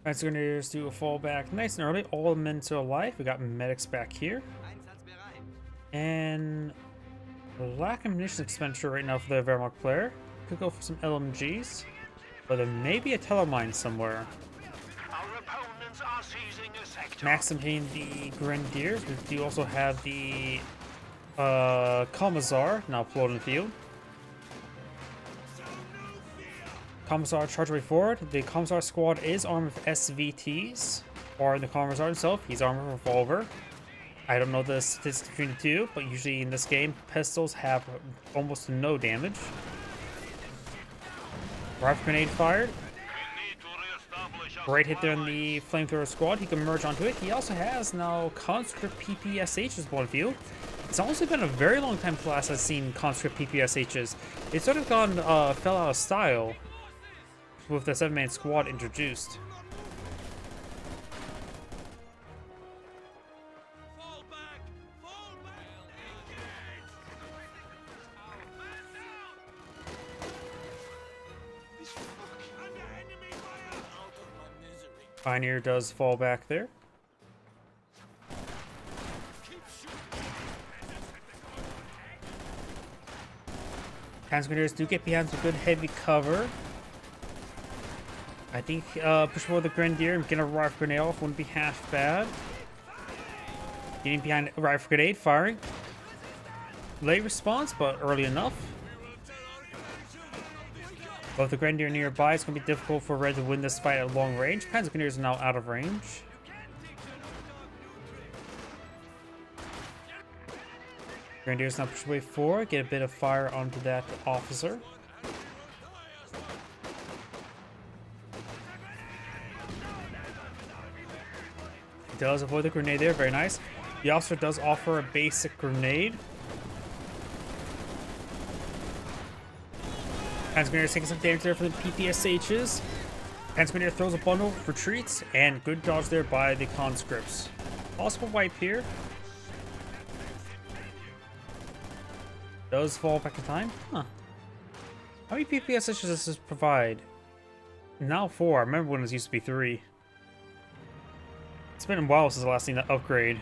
Panzer Grenadiers do a fall back nice and early. All men to alive. We got medics back here. And lack of ammunition expenditure right now for the Wehrmacht player. Could go for some LMGs. But there may be a Tellermine somewhere. Our opponents are seizing a sector. Maxim hitting the Grenadiers. We do also have the Commissar now floating in the field. Commissar charge way forward. The Commissar squad is armed with SVTs. Or the Commissar himself, he's armed with a revolver. I don't know the statistics between the two, but usually in this game, pistols have almost no damage. Rifle grenade fired. We need to reestablish our Great hit there in supply the flamethrower squad. He can merge onto it. He also has now conscript PPSHs on field. It's honestly been a very long time since last I've seen conscript PPSHs. It's sort of gone fell out of style with the 7-man squad introduced. Fall back! Fall back! Engage! Man down! This fuck under enemy fire! Out of my misery. Pioneer does fall back there. Keep shooting! Panzer Grenadiers do get behind some good heavy cover. I think push forward the Grenadier and get a rifle grenade off wouldn't be half bad. Getting behind a rifle grenade, firing. Late response, but early enough. Both the Grenadier nearby, it's going to be difficult for Red to win this fight at long range. Panzer Grenadiers are now out of range. Grenadiers now push away forward, get a bit of fire onto that officer. He does avoid the grenade there, very nice. The officer does offer a basic grenade. Panzer Grenadiers taking some damage there from the PPSHs. Panzer throws a bundle, retreats, and good dodge there by the conscripts. Possible wipe here. Does fall back in time? Huh. How many PPS does this provide? Now 4. I remember when it used to be 3. It's been a while since the last thing to upgrade.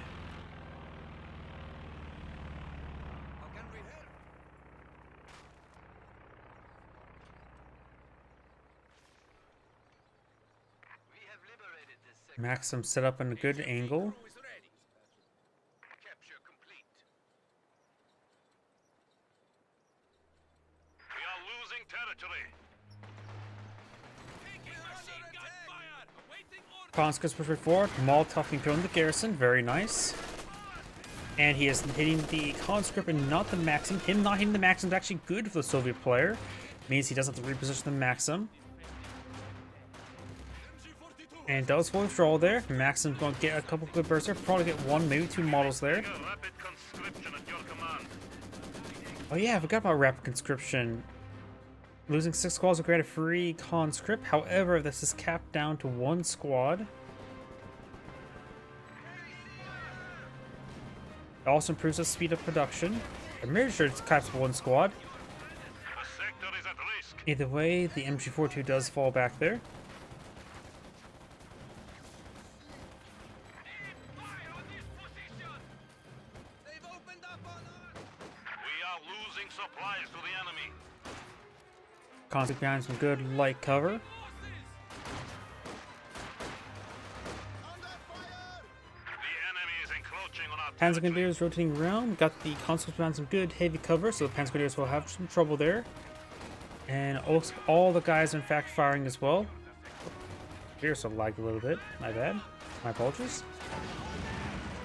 Maxim set up in a good angle. Capture complete. We are losing territory. Taking machine gun fire. Awaiting orders. Conscripts push forward. Molotov being thrown in the garrison. Very nice. And he is hitting the conscript and not the Maxim. Him not hitting the Maxim is actually good for the Soviet player. Means he doesn't have to reposition the Maxim. And does full withdrawal there. Maxim's going to get a couple good bursts there. Probably get 1, maybe 2 models there. Rapid conscription at your command. Oh yeah, I forgot about rapid conscription. Losing 6 squads will grant a free conscript. However, this is capped down to 1 squad. It also improves the speed of production. I'm pretty sure it's capped to 1 squad. The sector is at risk. Either way, the MG42 does fall back there. Fire on this position. They've opened up on us. We are losing supplies to the enemy. Conscript behind some good light cover. The enemy is encroaching on our Panzer territory. Grenadiers rotating around. Got the conscripts behind some good heavy cover, so the Panzer Grenadiers will have some trouble there. And also, all the guys are in fact firing as well. Here, so lagged a little bit. My bad. My apologies.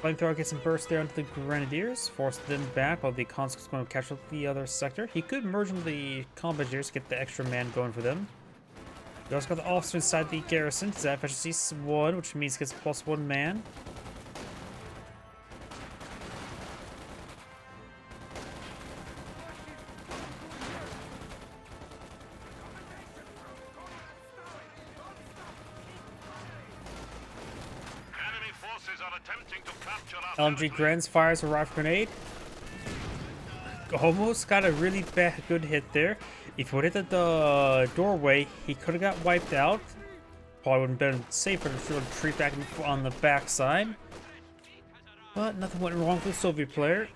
Flamethrower gets some burst there onto the Grenadiers, force them back while the conscript's going to catch up the other sector. He could merge into the combat gears to get the extra man going for them. We also got the officer inside the garrison. His efficiency is 1, which means he gets +1 man. Enemy forces are attempting to capture our LMG territory. Grens fires a rifle grenade. Almost got a really good hit there. If he would have hit the doorway, he could have got wiped out. Probably would have been safer to retreat back on the backside. But nothing went wrong for the Soviet player.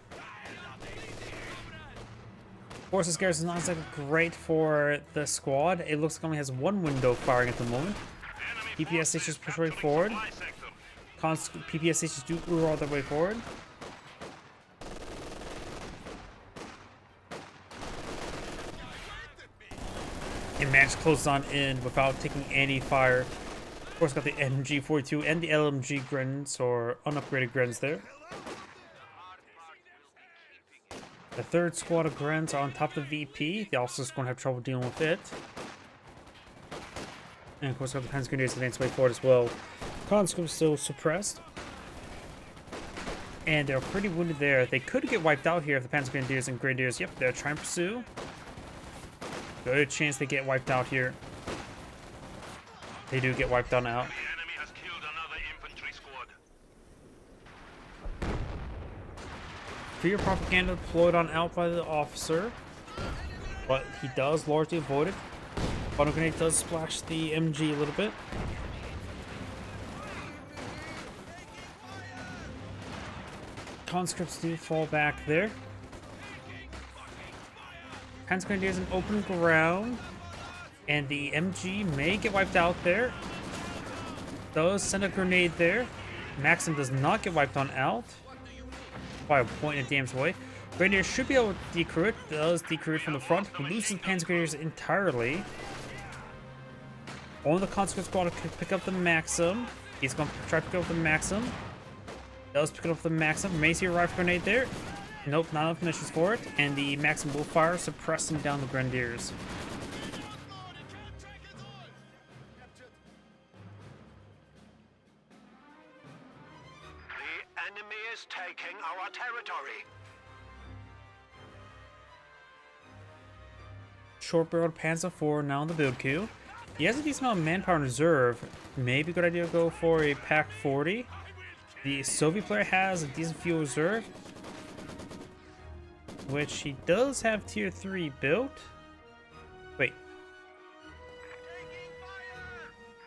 Forces garrison is not exactly great for the squad. It looks like it only has 1 window firing at the moment. Enemy PPS forces stations push capturing right forward. supply sector. PPS stations do ooh all their way forward. And managed to close on in without taking any fire. Of course, got the MG42 and the LMG Grens, or unupgraded Grens there. The 3rd squad of Grens are on top of the VP. They also just going to have trouble dealing with it. And of course, got the Panzer Grenadiers advance way forward as well. Conscripts still suppressed. And they're pretty wounded there. They could get wiped out here if the Panzer Grenadiers and Grenadiers, yep, they're trying to pursue. Good chance they get wiped out here. They do get wiped on out. The enemy has killed another infantry squad. Fear propaganda deployed on out by the officer. But he does largely avoid it. Bottle grenade does splash the MG a little bit. Conscripts do fall back there. Panzer Grenadiers in open ground. And the MG may get wiped out there. Does send a grenade there. Maxim does not get wiped on out. By a point and a damage away. Grenadier should be able to decrew it. Does decrew it from the front. He loses Panzer Grenadiers entirely. Only the conscripts going to pick up the Maxim. He's going to try to pick up the Maxim. Does pick up the Maxim. May see a rifle grenade there. Nope, not enough munitions for it. And the Maxim will fire, suppressing down the Grenadiers. The enemy is taking our territory. Short-barreled Panzer IV now in the build queue. He has a decent amount of manpower in reserve. Maybe a good idea to go for a Pack 40. The Soviet player has a decent fuel reserve, which he does have tier 3 built. Wait.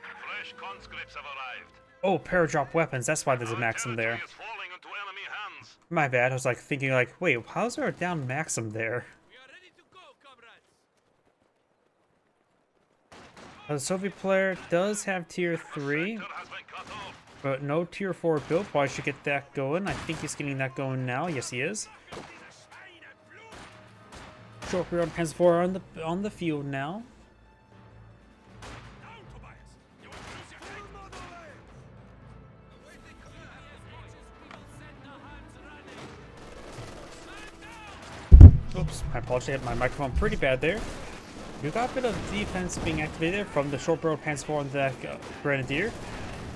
Fresh conscripts have arrived. Oh, paradrop weapons. That's why there's a Maxim there. Is falling into enemy hands. My bad. I was like thinking like, wait, how's there a down Maxim there? We are ready to go, comrades. The Soviet player does have tier 3, Sector has been cut off. but no tier 4 built. Why should get that going? I think he's getting that going now. Yes, he is. Short Panzer IV on the field now. Oops, I apologize. My microphone pretty bad there. You got a bit of defense being activated from the short barrel Panzer IV on the Grenadier.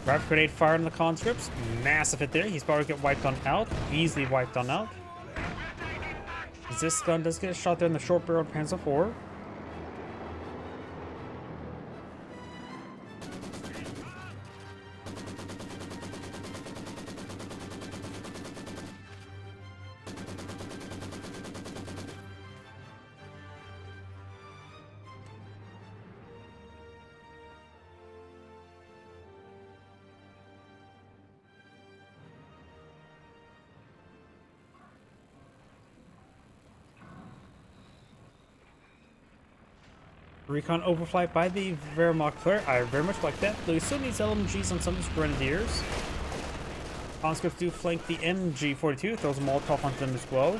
Rapid grenade fire on the conscripts. Massive hit there. He's probably get wiped on out. Easily wiped on out. This gun does get a shot there in the short barrel Panzer IV. Recon overflight by the Wehrmacht player. I very much like that, though he still needs LMGs on some of his Grenadiers. Conscripts do flank the MG42, throws a Molotov onto them as well.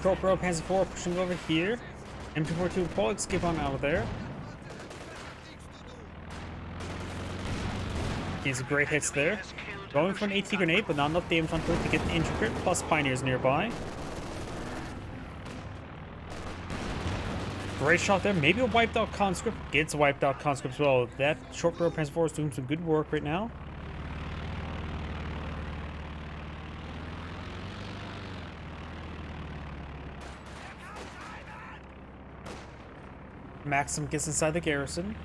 Short barrel Panzer IV pushing over here. MG42 will skip on out of there. He's great hits there. Going for an AT grenade, but not enough damage onto it to get the intricate, plus Pioneers nearby. Great shot there. Maybe a wiped out conscript. Gets a wiped out conscript as well. That short barrel Panzer IV is doing some good work right now. Maxim gets inside the garrison.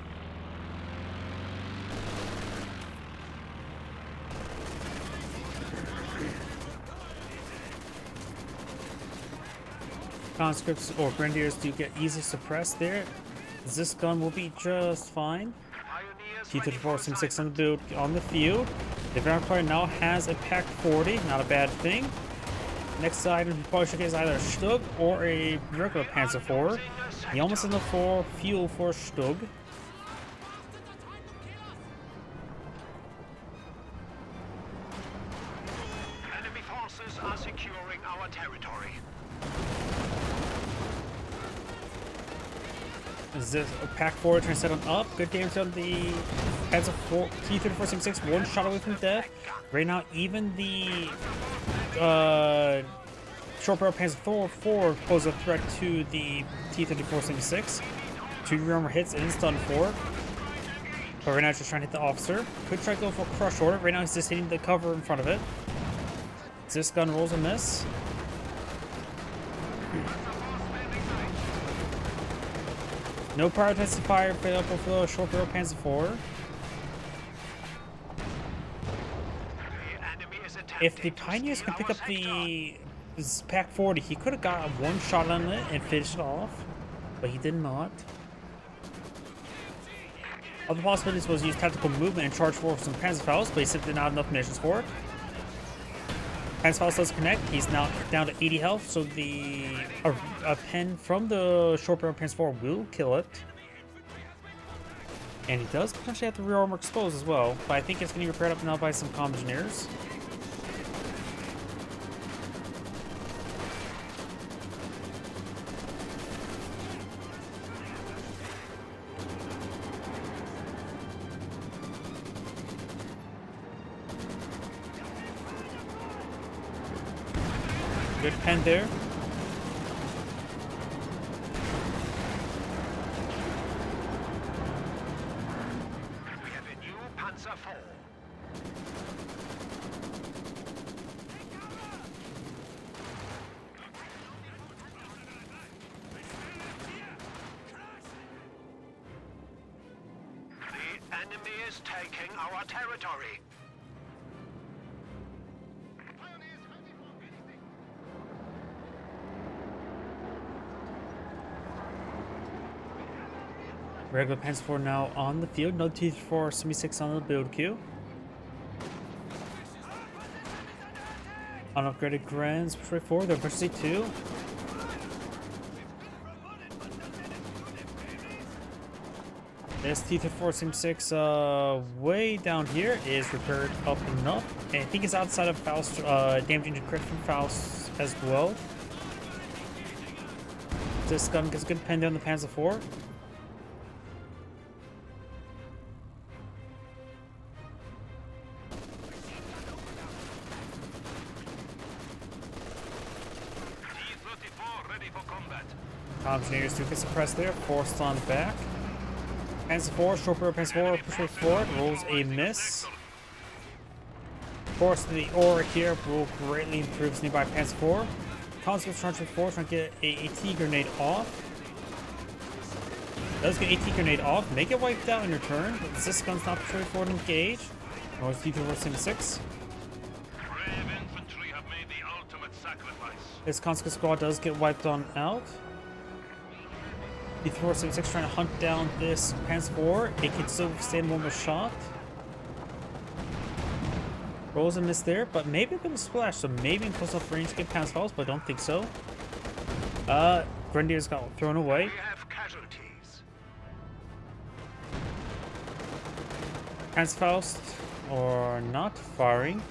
Conscripts or Grenadiers do get easily suppressed there. This gun will be just fine. T-34 Sim 6 on the build on the field. The Wehrmacht player now has a Pack 40, not a bad thing. Next item he probably should get is either a Stug or a regular Panzer IV. He almost has enough fuel for a Stug. Enemy forces are securing our territory. Is this a Pack 4 trying to set him up? Good damage on the Panzer IV, T-34 Sim 6, one shot away from death. Right now, even the short barrel Panzer IV poses a threat to the T-34 Sim 6. 2 rearmor hits and stun 4. But right now, just trying to hit the officer. Could try to go for crush order. Right now, he's just hitting the cover in front of it. This gun rolls a miss. No prioritized fire available for the short barrel Panzer IV. If the Pioneers can pick up the Pack 40, he could have got one shot on it and finished it off, but he did not. Other possibilities was use tactical movement and charge for some Panzerfaust, but he simply did not have enough munitions for it. Panzerfaust does connect. He's now down to 80 health, so a pen from the short barrel Panzer IV will kill it. And he does potentially have the rear armor exposed as well, but I think it's going to be repaired up now by some comm engineers. Good pen there. We have a new Panzer IV. Enemy is taking our territory. Regular Panzer IV now on the field. No T-34 76 on the build queue. Unupgraded Grand's Patrol 4, they're Emergency 2. This T-34 76 way down here is repaired up enough. And I think it's outside of Faust, damaging to crit from Faust as well. This gun gets good pen down the Panzer IV. T-34 ready for combat. Engineers do get suppressed there, forced on back. Panzer IV, short barrel Panzer IV, pushes forward, rolls a miss. Force to the ore here will greatly improve nearby Panzer IV. Conscripts trying to force trying to get a AT grenade off. Does get AT grenade off, make it wiped out in return, but this gun's not patrol forward engaged. Nor is T-34 76. Brave infantry have made the ultimate sacrifice. This conscript squad does get wiped on out. T-34 76 trying to hunt down this Panzer IV. It can still withstand one more shot. Rolls a miss there, but maybe a bit of splash, so maybe in close enough range to get Panzer Faust, but I don't think so. Grenadiers got thrown away. We have casualties. Panzer Faust or not firing.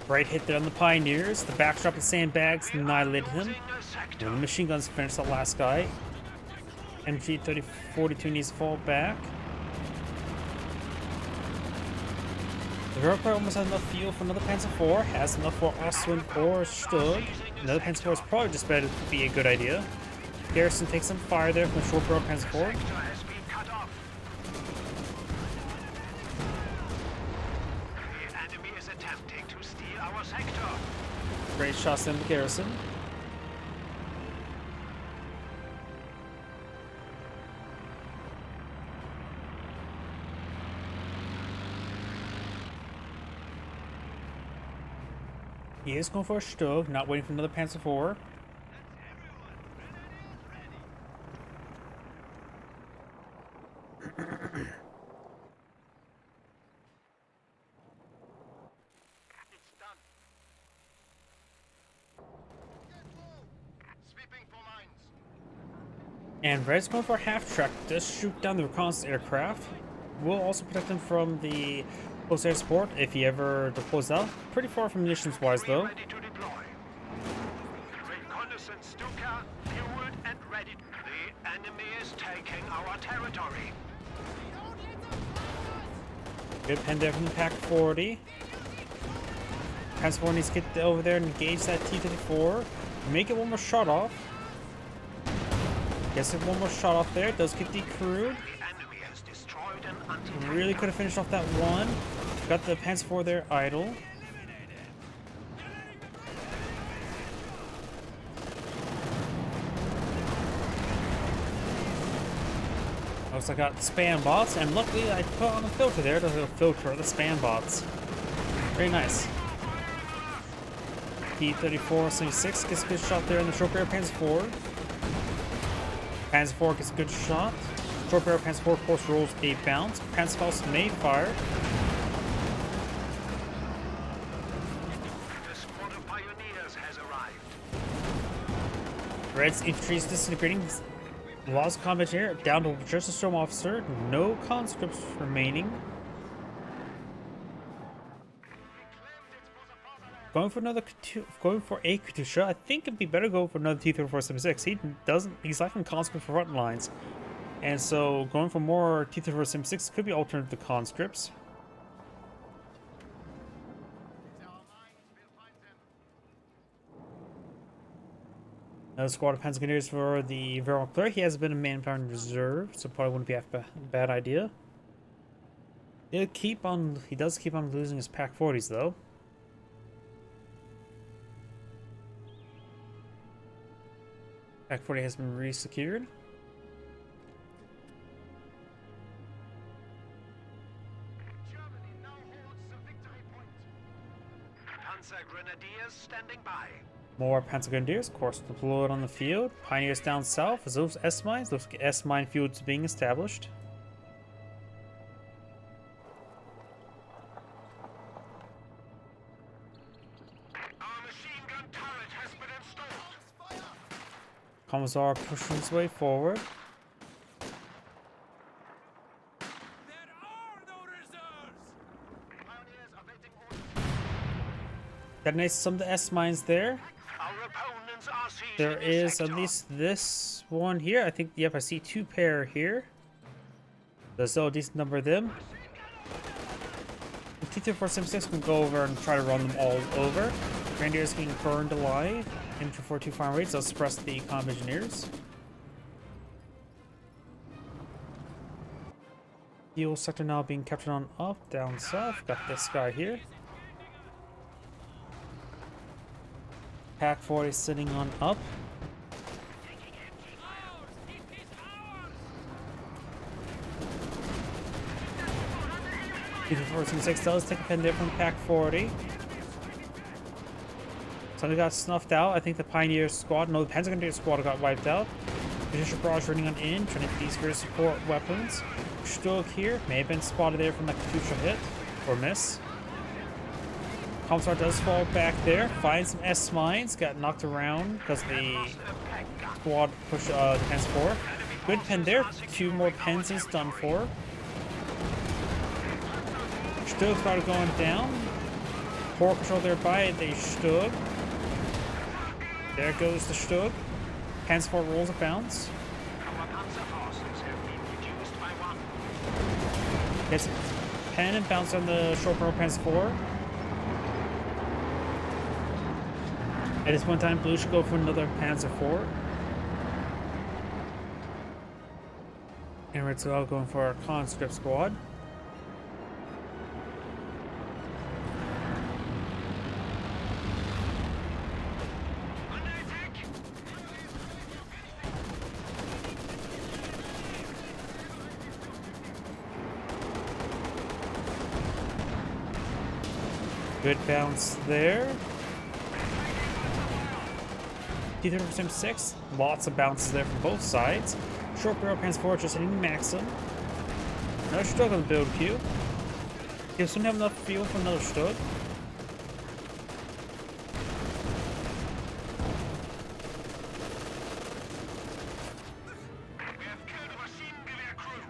Right hit there on the Pioneers. The backdrop of sandbags annihilated him. Losing a sector. The machine guns finished the last guy. MG 3042 needs to fall back. The Europa almost has enough fuel for another Panzer IV. Has enough for Ostwind or Stug. Another Panzer IV is probably just better to be a good idea. Garrison takes some fire there from the short barrel Panzer IV. Sector has been cut off. The enemy is attempting to steal our sector. Great shots in the Garrison. He is going for a Stug, not waiting for another Panzer IV. It's done. Sweeping for mines. And Red's going for a half track. Does shoot down the reconnaissance aircraft. Will also protect him from the close air support if he ever deploys out. Pretty far from munitions wise though. Ready to deploy. Reconnaissance Stuka, fueled and ready. The enemy is taking our territory. Good pen there from the Pack 40. Panzer IV needs to get over there and engage that T-34. Make it one more shot off. Gets it one more shot off there. Does get decrewed. The enemy has destroyed an anti-tank. Really could have finished off that one. Got the Panzer IV there idle. Looks like I got spam bots, and luckily I put on a filter there to filter the spam bots. Very nice. T-34 76 gets a good shot there in the short barrel Panzer IV. Panzer IV gets a good shot. Short barrel Panzer IV, of course, rolls a bounce. Panzer Faust may fire. The squad of pioneers has arrived. Red's infantry is disintegrating. Lost combat here, down to just a storm officer. No conscripts remaining. Going for a Katusha. I think it'd be better to go for another T-34 76. He's lacking conscripts for front lines. And so going for more T-34 76 could be alternative to conscripts. Another squad of Panzer for the Wehrmacht player. He has been a manpower in reserve, so probably wouldn't be a bad idea. He does keep on losing his Pack 40s though. Pack 40 has been re-secured. Germany now holds the victory point. Panzer Grenadiers standing by. More Panzer Grenadiers, of course, deployed on the field. Pioneers down south. As those S-mines, those S-mine fields being established. Our machine gun turret has been installed. Commissar pushing his way forward. There are no reserves! Pioneers awaiting orders. Detonates some of the S-mines there. Our opponents are seizing There the is sector. at least this one here. I think, yep, I see 2 pair here. There's still a decent number of them. T-3476 can go over and try to run them all over. Grenadiers getting burned alive. Infantry 42 fire rates, they'll suppress the comm engineers. Fuel sector now being captured on up, down south. Got this guy here. Pack 40 sitting on up. T-3476 does take a pen there from Pack 40. Something got snuffed out. I think the Pioneer squad, no, the Panzer Grenadier squad got wiped out. British barrage running on in, trying to get these various support weapons. Stug here, may have been spotted there from that Katusha hit, or miss. Commissar does fall back there, finds some S-mines, got knocked around because the squad pushed the Panzer 4. Good pen there, 2 more pens is done for. Stug started going down. Poor control there by the Stug. There goes the Stug. Panzer 4 rolls a bounce. Our panzer forces have been reduced by 1. Gets a pen and bounce on the short barrel Panzer 4. At this point in time, Blue should go for another Panzer 4. And Red's all going for our conscript squad. Under attack! Good bounce there. T-3476, lots of bounces there from both sides. Short barrel Panzer 4 just hitting Maxim. Another Stug on the build queue. He'll soon have enough fuel for another Stug. We have killed a machine gewehr crew.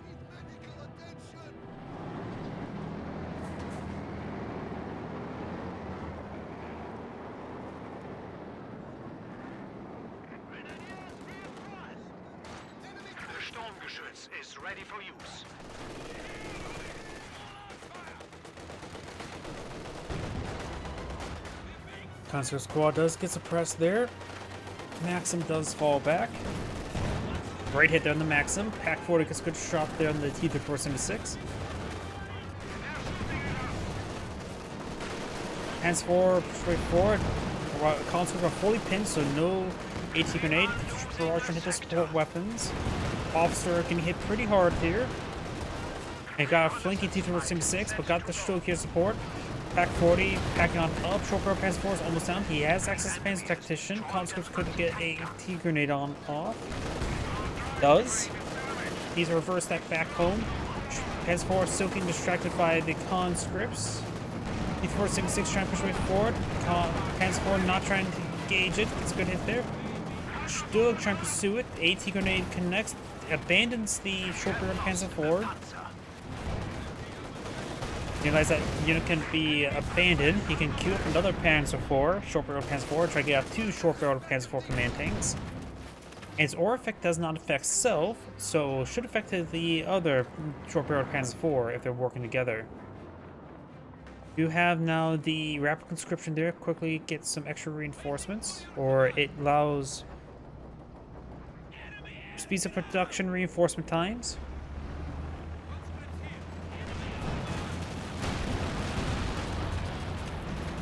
The Sturmgeschütz is ready for use. Conscript squad does get suppressed there. Maxim does fall back. Great hit there on the Maxim. Pack 40 gets a good shot there on the T-3476. Hands 4 straight forward. Conscripts are fully pinned, so no AT grenade. Barrage trying to hit the support weapons. Officer can hit pretty hard here. And got a flanking T-3476, but got the Stug here support. Pack 40 packing on up. Short barrel Panzer 4 is almost down. He has access to Panzer Tactician. Conscripts could get a T grenade on off. Does. He's reversed that back home. Panzer 4 still getting distracted by the conscripts. T-3476 trying to push away forward. Panzer 4 not trying to engage it. It's a good hit there. Stug trying to pursue it. AT grenade connects. Abandons the short barrel Panzer 4. Realize that unit can be abandoned. He can queue up another Panzer 4, short barrel Panzer 4, try to get out 2 short barrel Panzer 4 command tanks. Its aura effect does not affect self, so should affect the other short barrel Panzer 4 if they're working together. You have now the rapid conscription there. Quickly get some extra reinforcements, or it allows speeds of production, reinforcement times.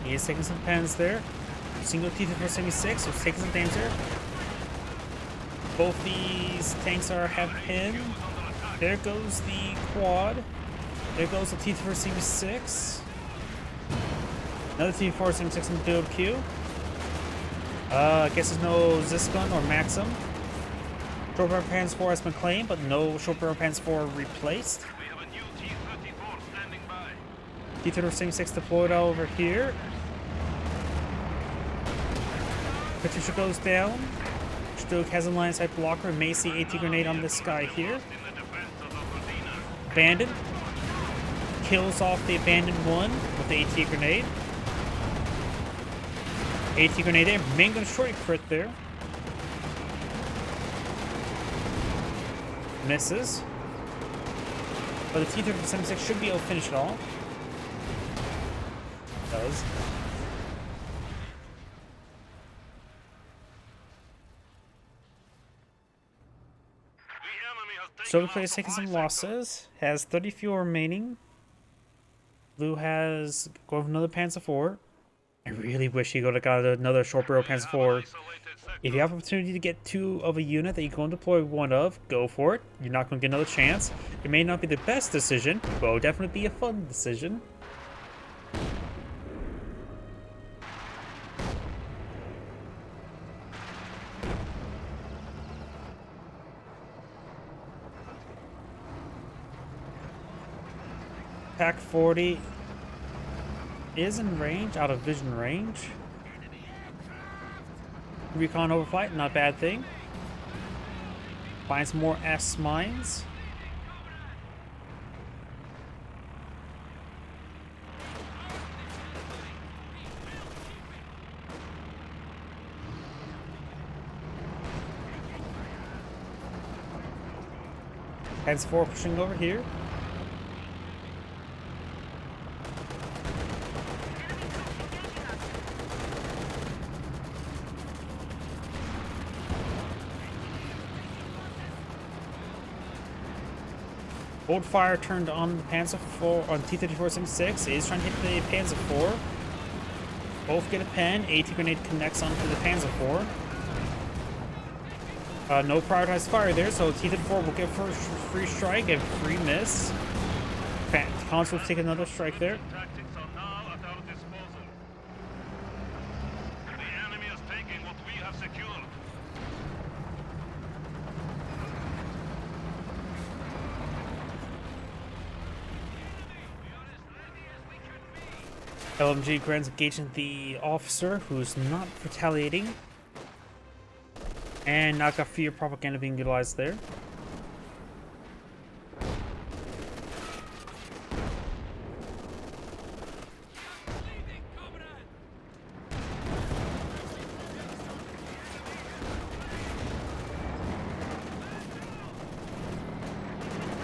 He is taking some pens there. Single T-476, who's taking some damage there. Both these tanks have pinned. There goes the quad. There goes the T-476. Another T-476 in the build queue. I guess there's no Zisgun or Maxim. Short barrel Panzer IV has been claimed, but no short barrel Panzer IV replaced. We have a new T-34 standing by. T-476 deployed over here. Katusha goes down. Stuk has a line side blocker. May see AT grenade on this guy here. In the defense of Oberdina. Abandoned. Kills off the abandoned one with the AT grenade. AT grenade there. Main gun short crit there. Misses. But the T-476 should be able to finish it off. Does. Soviet player is taking some losses. Has 30 fuel remaining. Blue has going for another Panzer IV. I really wish he would have got another short barrel Panzer IV. If you have opportunity to get 2 of a unit that you go and deploy 1 of, go for it. You're not going to get another chance. It may not be the best decision, but it will definitely be a fun decision. Pack 40 is in range, out of vision range. Recon overflight, not a bad thing. Find some more S mines. Panzer IV pushing over here. Old fire turned on the Panzer IV on T-3476. Is trying to hit the Panzer IV. Both get a pen. AT grenade connects onto the Panzer IV. No prioritized fire there, so T-34 will get first free strike and free miss. Cons will take another strike there. Tactics are now at our disposal. The enemy is taking what we have secured. LMG grants engaging the officer who's not retaliating. And not got fear propaganda being utilized there.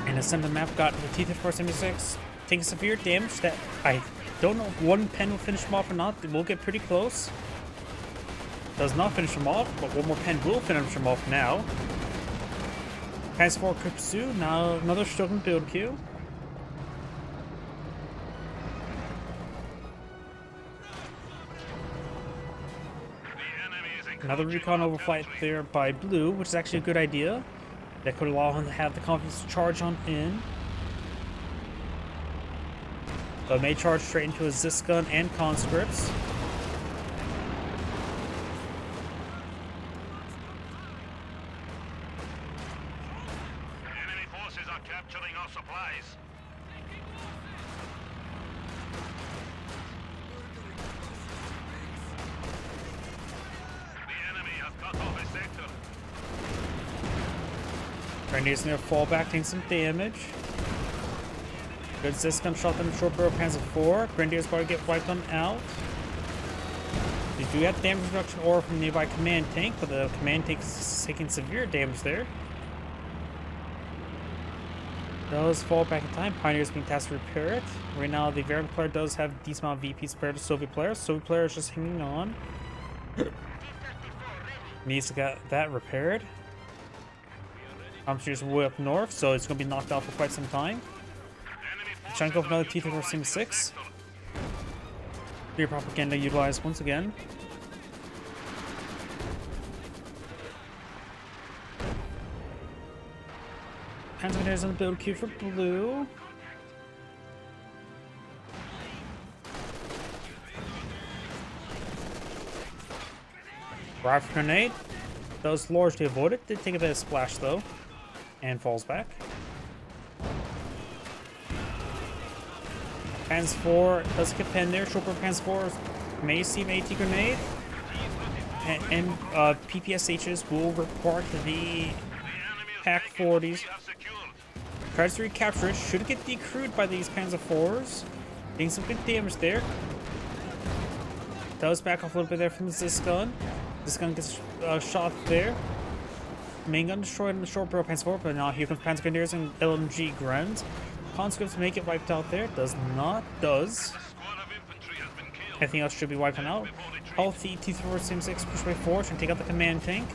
And the center map got the T-3476 taking severe damage that I don't know if one pen will finish him off or not. We'll get pretty close. Does not finish him off, but one more pen will finish him off now. Panzer IV Kutsu, now another Stutten build queue. Another recon overflight there by Blue, which is actually a good idea. That could allow him to have the confidence to charge on in. So it may charge straight into his Zisgun and conscripts. Enemy forces are capturing our supplies. The enemy has cut off a sector. Grenadiers near fallback, taking some damage. Good Zisgun shot them short barrel Panzer IV. Grenadiers about to get wiped on out. They do have damage reduction aura from the nearby command tank, but the command tank is taking severe damage there. Does fall back in time. Pioneers being tasked to repair it. Right now, the Variant player does have a decent amount of VPs compared to Soviet player. Soviet player is just hanging on. Needs to get that repaired. Armchair's way up north, so it's going to be knocked out for quite some time. Trying to go for another T-34-76. Clear propaganda utilized once again. Panzergrenadiers on the build queue for blue. Rifle grenade does largely avoid it. Did take a bit of splash though, and falls back. Panzer 4 does get pinned there. Short Panzer 4 may see an AT grenade, and PPSHs will report the Pack 40s. Tries to recapture it. Should get decrewed by these Panzer 4s. Getting some good damage there. Does back off a little bit there from this gun. This gun gets shot there. Main gun destroyed in the short barrel Panzer 4, but now here comes Panzer Grenadiers and LMG Grens. Conscripts make it wiped out there. Does not. Does. Everything else should be wiping out. Healthy T-34-76 push by 4 should take out the command tank.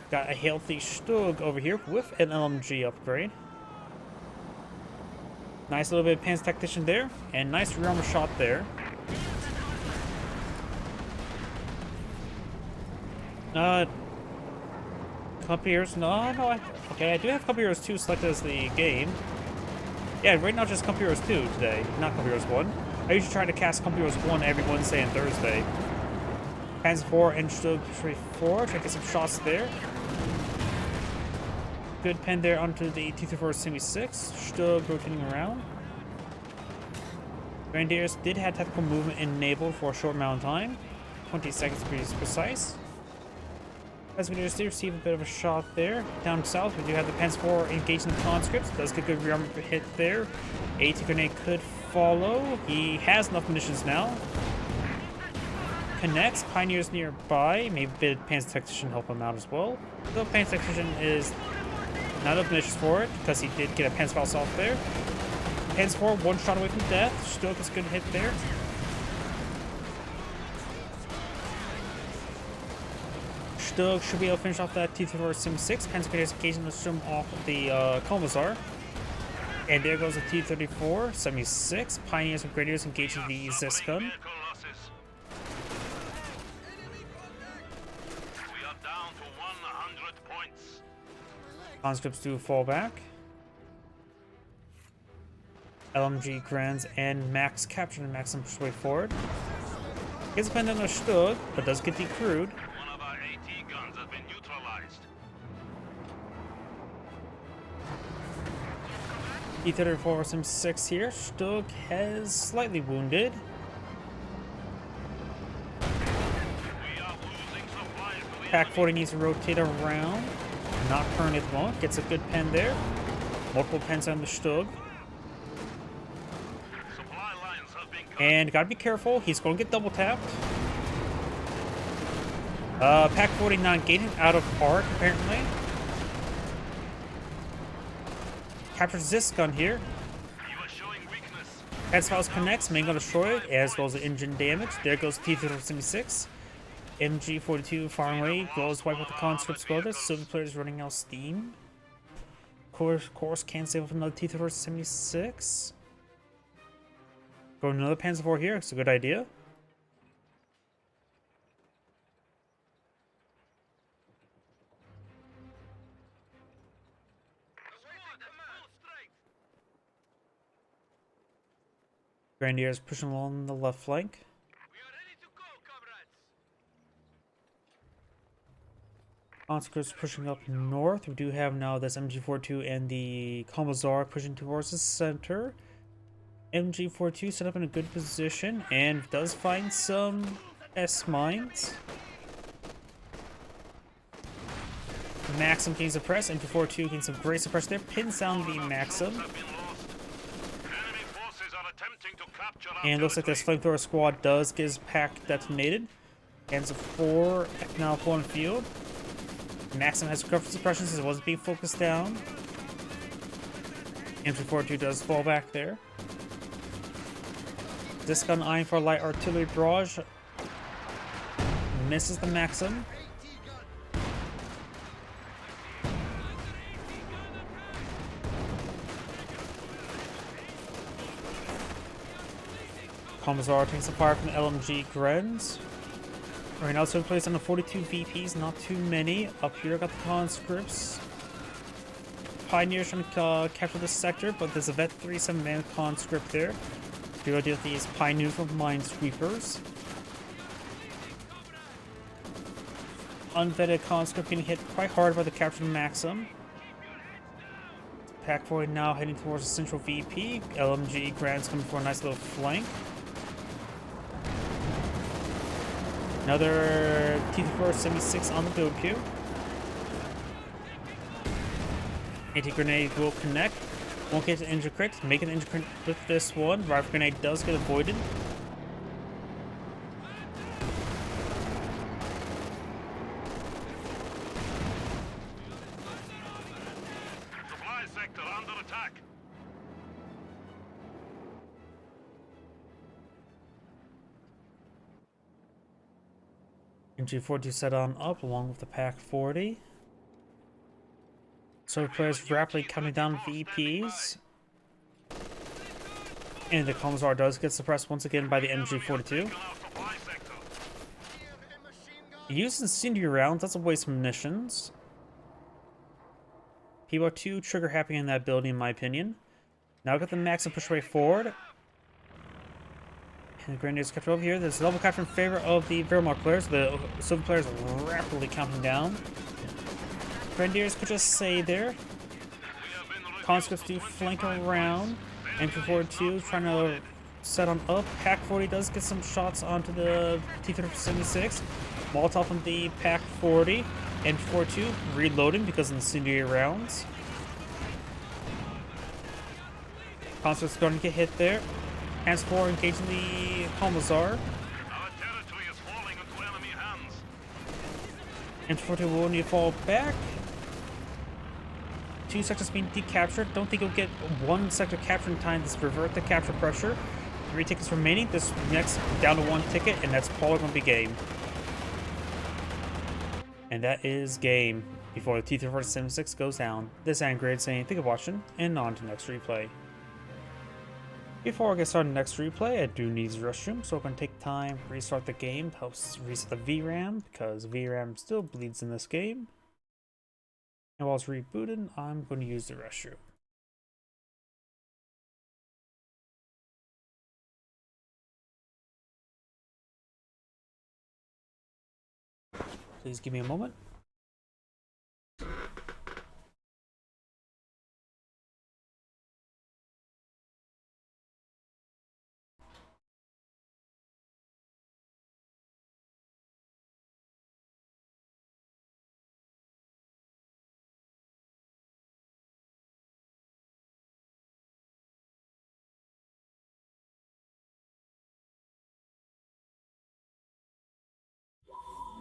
Got a healthy Stug over here with an LMG upgrade. Nice little bit of Panzer Tactician there, and nice rearmor shot there. Cup Heroes, okay, I do have Cup Heroes 2 selected as the game. Yeah, right now just Cup Heroes 2 today, not Cup Heroes 1. I usually try to cast Cup Heroes 1 every Wednesday and Thursday. Panzer 4 and Stug 4, try to get some shots there. Good pen there onto the T-34-76. Stug rotating around. Grenadiers did have tactical movement enabled for a short amount of time. 20 seconds to be precise. As we just receive a bit of a shot there. Down south, we do have the Panzer 4 engaging the conscripts. Does get good rear hit there. AT grenade could follow. He has enough munitions now. Connects. Pioneers nearby. Maybe a bit of Panzer Tactician help him out as well. Though Panzer Tactician is not enough munitions for it because he did get a Panzer Pulse off there. Panzer 4 one shot away from death. Still gets a good hit there. Stug should be able to finish off that T-34-76. Panzer Grenadiers occasionally swim off of the Commissar. And there goes the T-34-76. Pioneers and Grenadiers engaging the Zis gun. Conscripts do fall back. LMG Grens and Max capture and Maxim push way forward. Gets a pendant on Stug, but does get decrewed. One of our AT guns has been neutralized. T-34-76 here. Stug has slightly wounded. We are losing supplies to the Pack enemy. 40 needs to rotate around. Not current at the moment. Gets a good pen there. Multiple pens on the Stug. Supply lines have been cut. And gotta be careful. He's going to get double tapped. Pack 49 getting out of arc apparently. Captures this gun here. You are showing weakness. Headsfiles connects, main gun destroyed, as well as the engine damage. There goes T-34-76. MG-42 far away, goes wipe out the conscripts quota. Silver players running out of steam. Course can't save up another T-34-76. Go another Panzer 4 here, it's a good idea. Grenadiers pushing along the left flank. We are ready to go, comrades. Conscripts pushing up north. We do have now this MG-42 and the Commissar pushing towards the center. MG-42 set up in a good position and does find some S-mines. Maxim gains suppress. MG-42 gains some great suppress there. Pins down the Maxim. Have been lost. Enemy forces are attempting to capture our And looks like this flamethrower squad does get his pack detonated. Hands of 4 now on field. Maxim has recovered suppression since it wasn't being focused down. MG-42 does fall back there. This gun eyeing for light artillery barrage. Misses the Maxim. Commissar takes a fire from the LMG Grens. Right now, so placed on the 42 VPs, not too many. Up here, I got the conscripts. Pioneers trying to capture the sector, but there's a Vet 37 man conscript there. We gotta deal with these Pioneers from Minesweepers. Unvetted conscript getting hit quite hard by the capture of Maxim. Pack 40 now heading towards the central VP. LMG Grant's coming for a nice little flank. Another T-476 on the build queue. Anti-grenade will connect. Won't get an injury crit. Make an injury crit with this one. Rifle grenade does get avoided. Supply sector under attack. MG42 set on up along with the Pack 40. So players rapidly counting down VPs. And the Commissar does get suppressed once again by the MG42. Using incendiary rounds, that's a waste of munitions. People are too trigger happy in that building, in my opinion. Now got the Maxim push way forward. And the Grenadiers kept over here. There's a double capture in favor of the Wehrmacht players. The Soviet players are rapidly counting down. Grenadiers could just stay there. Conscripts do flank around. MG42 trying to set on up. Pack 40 does get some shots onto the T-376. Molotov on the Pack 40. MG42 reloading because of incendiary rounds. Conscripts going to get hit there. Hands 4 engaging the Commissar. Our territory is falling into enemy hands. MG42 will need to fall back. 2 sectors being decaptured. Don't think you'll get 1 sector captured in time to revert the capture pressure. 3 tickets remaining. This next down to 1 ticket, and that's probably going to be game. And that is game before the T-376 goes down. This is Angry saying thank you for watching, and on to next replay. Before I get started on the next replay, I do need the restroom, so I'm going to take time to restart the game. Helps reset the VRAM, because VRAM still bleeds in this game. And while it's rebooted, I'm going to use the restroom. Please give me a moment.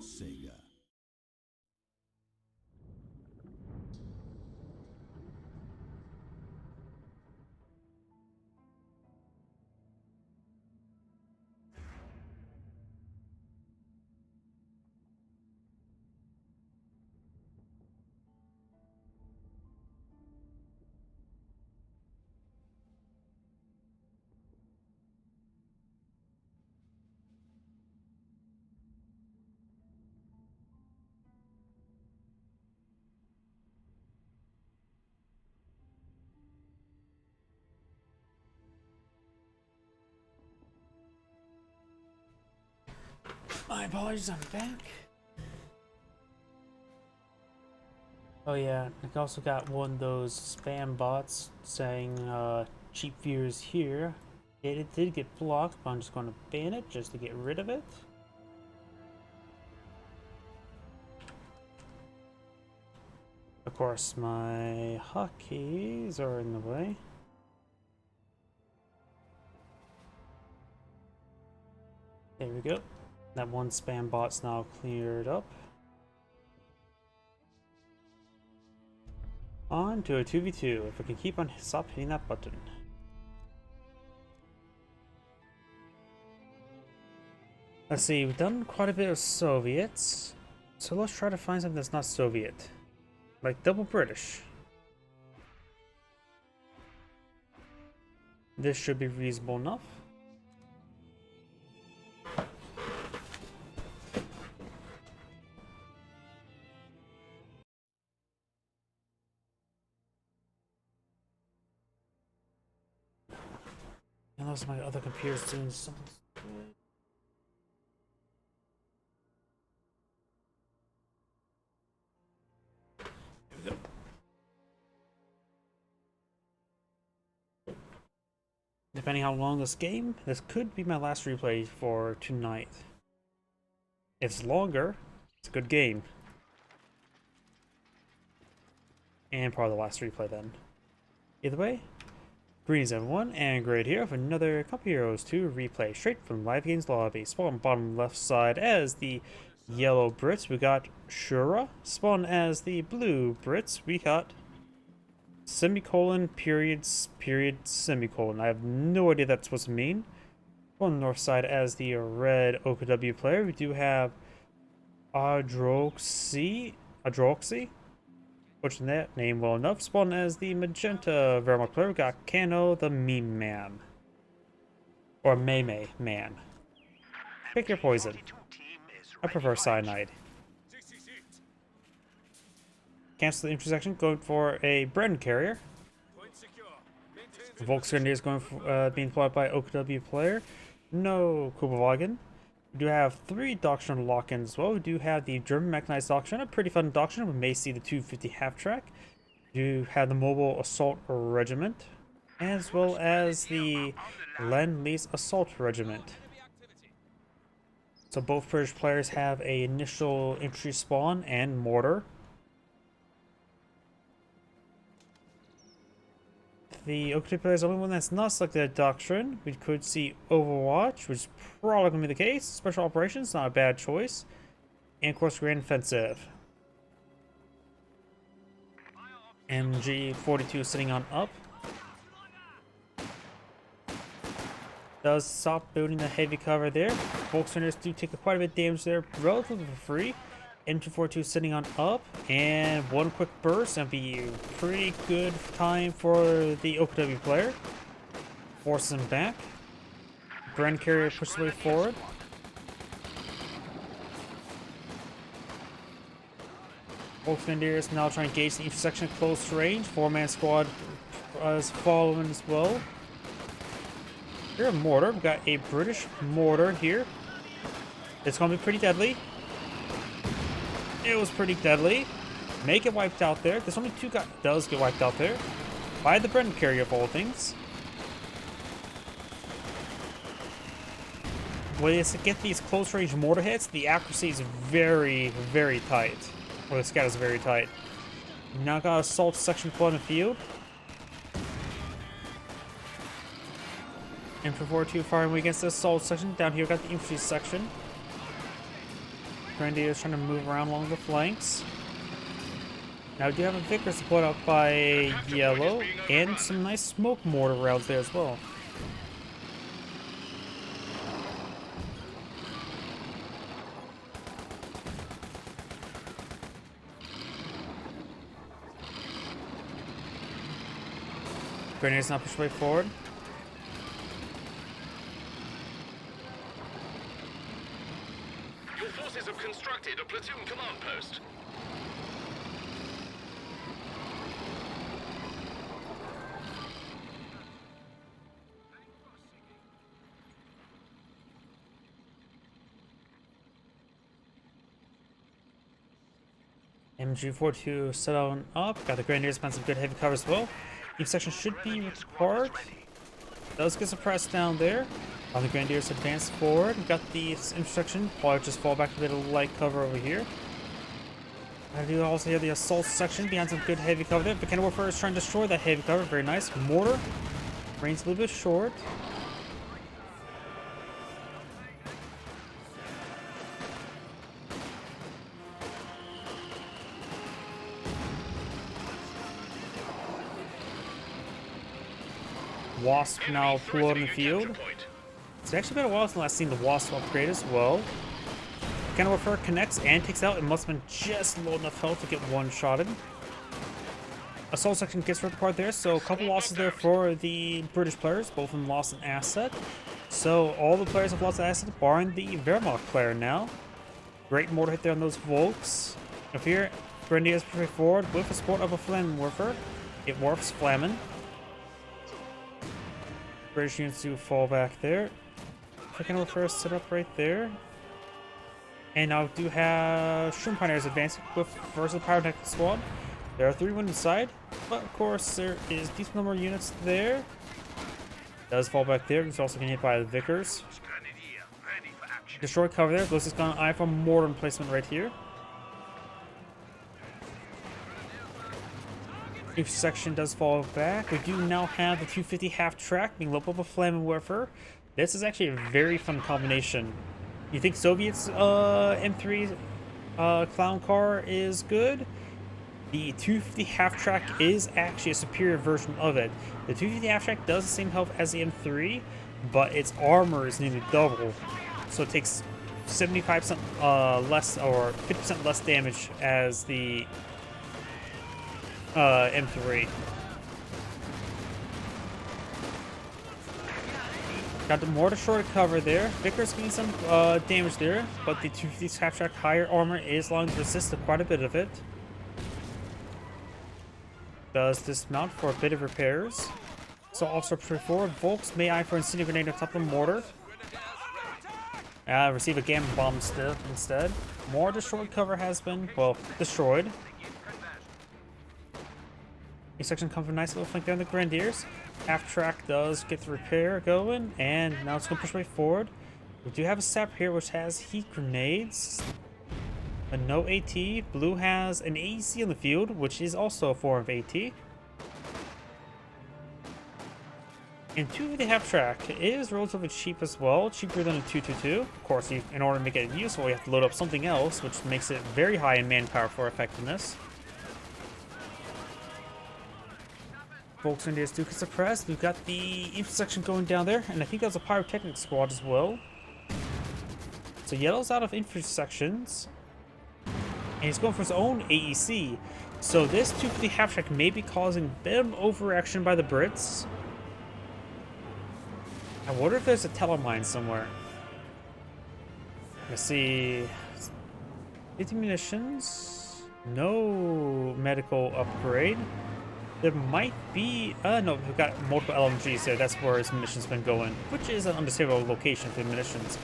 Sega. My apologies, I'm back. Oh yeah, I also got one of those spam bots saying cheap viewers here. It did get blocked, but I'm just going to ban it just to get rid of it. Of course, my hotkeys are in the way. There we go. That one spam bot's now cleared up. On to a 2v2, if we can keep on stop hitting that button. Let's see, we've done quite a bit of Soviets, so let's try to find something that's not Soviet. Like double British. This should be reasonable enough. those are my other computers doing something stupid. Here we go. Depending how long this could be my last replay for tonight. If it's longer, it's a good game. And probably the last replay then. Either way, greetings everyone, and Great here with another Company Heroes 2 replay straight from Live Games Lobby. Spawn bottom left side as the yellow Brits, we got Shura. Spawn as the blue Brits, we got semicolon, period, semicolon. I have no idea that's supposed to mean. On the north side as the red OKW player, we do have Adroxy, butchering that name well enough. Spawn as the magenta Wehrmacht player, we got Kano the Meme Man. Or Meme Man. Pick your poison. I prefer cyanide. Cancel the intersection, going for a Bren carrier. Volkswagen is going for, being fought by OKW player. No Kubowagen. We do have 3 Doctrine lock-ins as well. We do have the German Mechanized Doctrine, a pretty fun Doctrine. We may see the 250 half-track. We do have the Mobile Assault Regiment, as well as the Lend-Lease Assault Regiment. So both British players have a initial infantry spawn and mortar. The OKW player is the only one that's not selected a Doctrine. We could see Overwatch, which is probably going to be the case. Special Operations, not a bad choice. And of course, Grand Offensive. MG42 sitting on up. Does stop building the heavy cover there. Volkswagen do take quite a bit of damage there, relatively for free. M242 sitting on up, and one quick burst, and be a pretty good time for the OKW player. Forces him back. Bren carrier pushes way forward. Volkswagen is now trying to engage the intersection at close range. 4-man squad is following as well. Here a mortar. We've got a British mortar here. It's going to be pretty deadly. It was pretty deadly. May get wiped out there. There's only 2 guys does get wiped out there by the Bren carrier of all things. When you get these close range mortar hits, the accuracy is very, very tight. Or the scout is very tight. Now got assault section full in the field. M442 firing against the assault section. Down here, we got the infantry section. Grenadier is trying to move around along the flanks. Now we do have a Vickers supported up by yellow, and some nice smoke mortar rounds there as well. Grenadiers now push way forward. Have constructed a platoon command post. MG42 set on up. Got the Grenadiers find some good heavy cover as well. Each section should be required. Does get suppressed down there. The Grenadiers advance forward. We've got the intersection. Probably just fall back to a bit of light cover over here. I do also hear the assault section behind some good heavy cover there. But Warfare is trying to destroy that heavy cover. Very nice. Mortar. Range a little bit short. Wasp now pull out in the field. It's actually been a while since I've seen the Wasp upgrade as well. Warfare connects and takes out. It must have been just low enough health to get one-shotted. Assault section gets ripped apart there, so a couple losses there for the British players. Both of them lost an asset. So all the players have lost an asset, barring the Wehrmacht player now. Great mortar hit there on those Volks. Up here, Grenadiers push forward with the support of a Flammenwerfer. It warps Flammen. British units do fall back there. Picking up first set up right there. And now do have Shroom Pioneers advancing with versus the Pyrotechnic Squad. There are 3 wounded inside, but of course there is a decent number of units there. Does fall back there. He's also getting hit by the Vickers. Grenadier, ready for action. Destroy cover there. This is going to eye for mortar emplacement right here. Each section does fall back. We do now have the 250 half track being loaded up with Flaming Werfer. This is actually a very fun combination. You think Soviet's M3 clown car is good? The 250 half track is actually a superior version of it. The 250 half track does the same health as the M3, but its armor is nearly double. So it takes 75% less or 50% less damage as the M3. Got the mortar short cover there. Vickers getting some damage there, but the 250's half track higher armor is allowing to resist quite a bit of it. Does dismount for a bit of repairs. So also push forward. Volks may eye for incendiary grenade on top of the mortar. Receive a gamma bomb instead. More destroyed cover has been, well, destroyed. A section comes with a nice little flank there on the Grenadiers. Half track does get the repair going, and now it's going to push way forward. We do have a sap here which has heat grenades. But no AT. Blue has an AEC on the field, which is also a form of AT. And 250 half track is relatively cheap as well, cheaper than a 222. Of course, in order to make it useful, you have to load up something else, which makes it very high in manpower for effectiveness. Volks and DS do get suppressed. We've got the infantry section going down there, and I think that's a Pyrotechnic Squad as well. So Yellow's out of infantry sections, and he's going for his own AEC. So this 250 half track may be causing a bit of overreaction by the Brits. I wonder if there's a telemine somewhere. Let's see. 50 munitions. No medical upgrade. There might be... no, we've got multiple LMGs there. That's where his munitions been going, which is an understandable location for the munitions.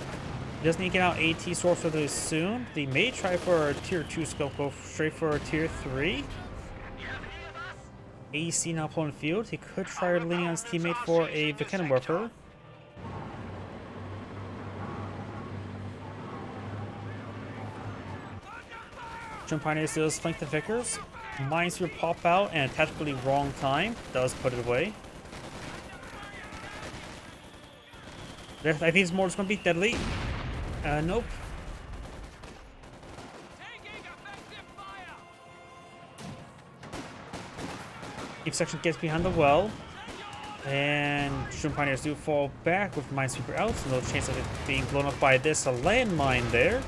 He doesn't need to get out AT source for this soon. They may try for a tier 2 scope, go straight for a tier 3. AEC now pulling field. He could try leaning on his teammate for a Cannon Werfer. Shroom Pioneers does flank the Vickers. Minesweeper pop out and tactically wrong time. Does put it away. I think this mortar's going to be deadly. Nope. Each section gets behind the well. And Shroom Pioneers do fall back with Minesweeper out. So no chance of it being blown up by this landmine there.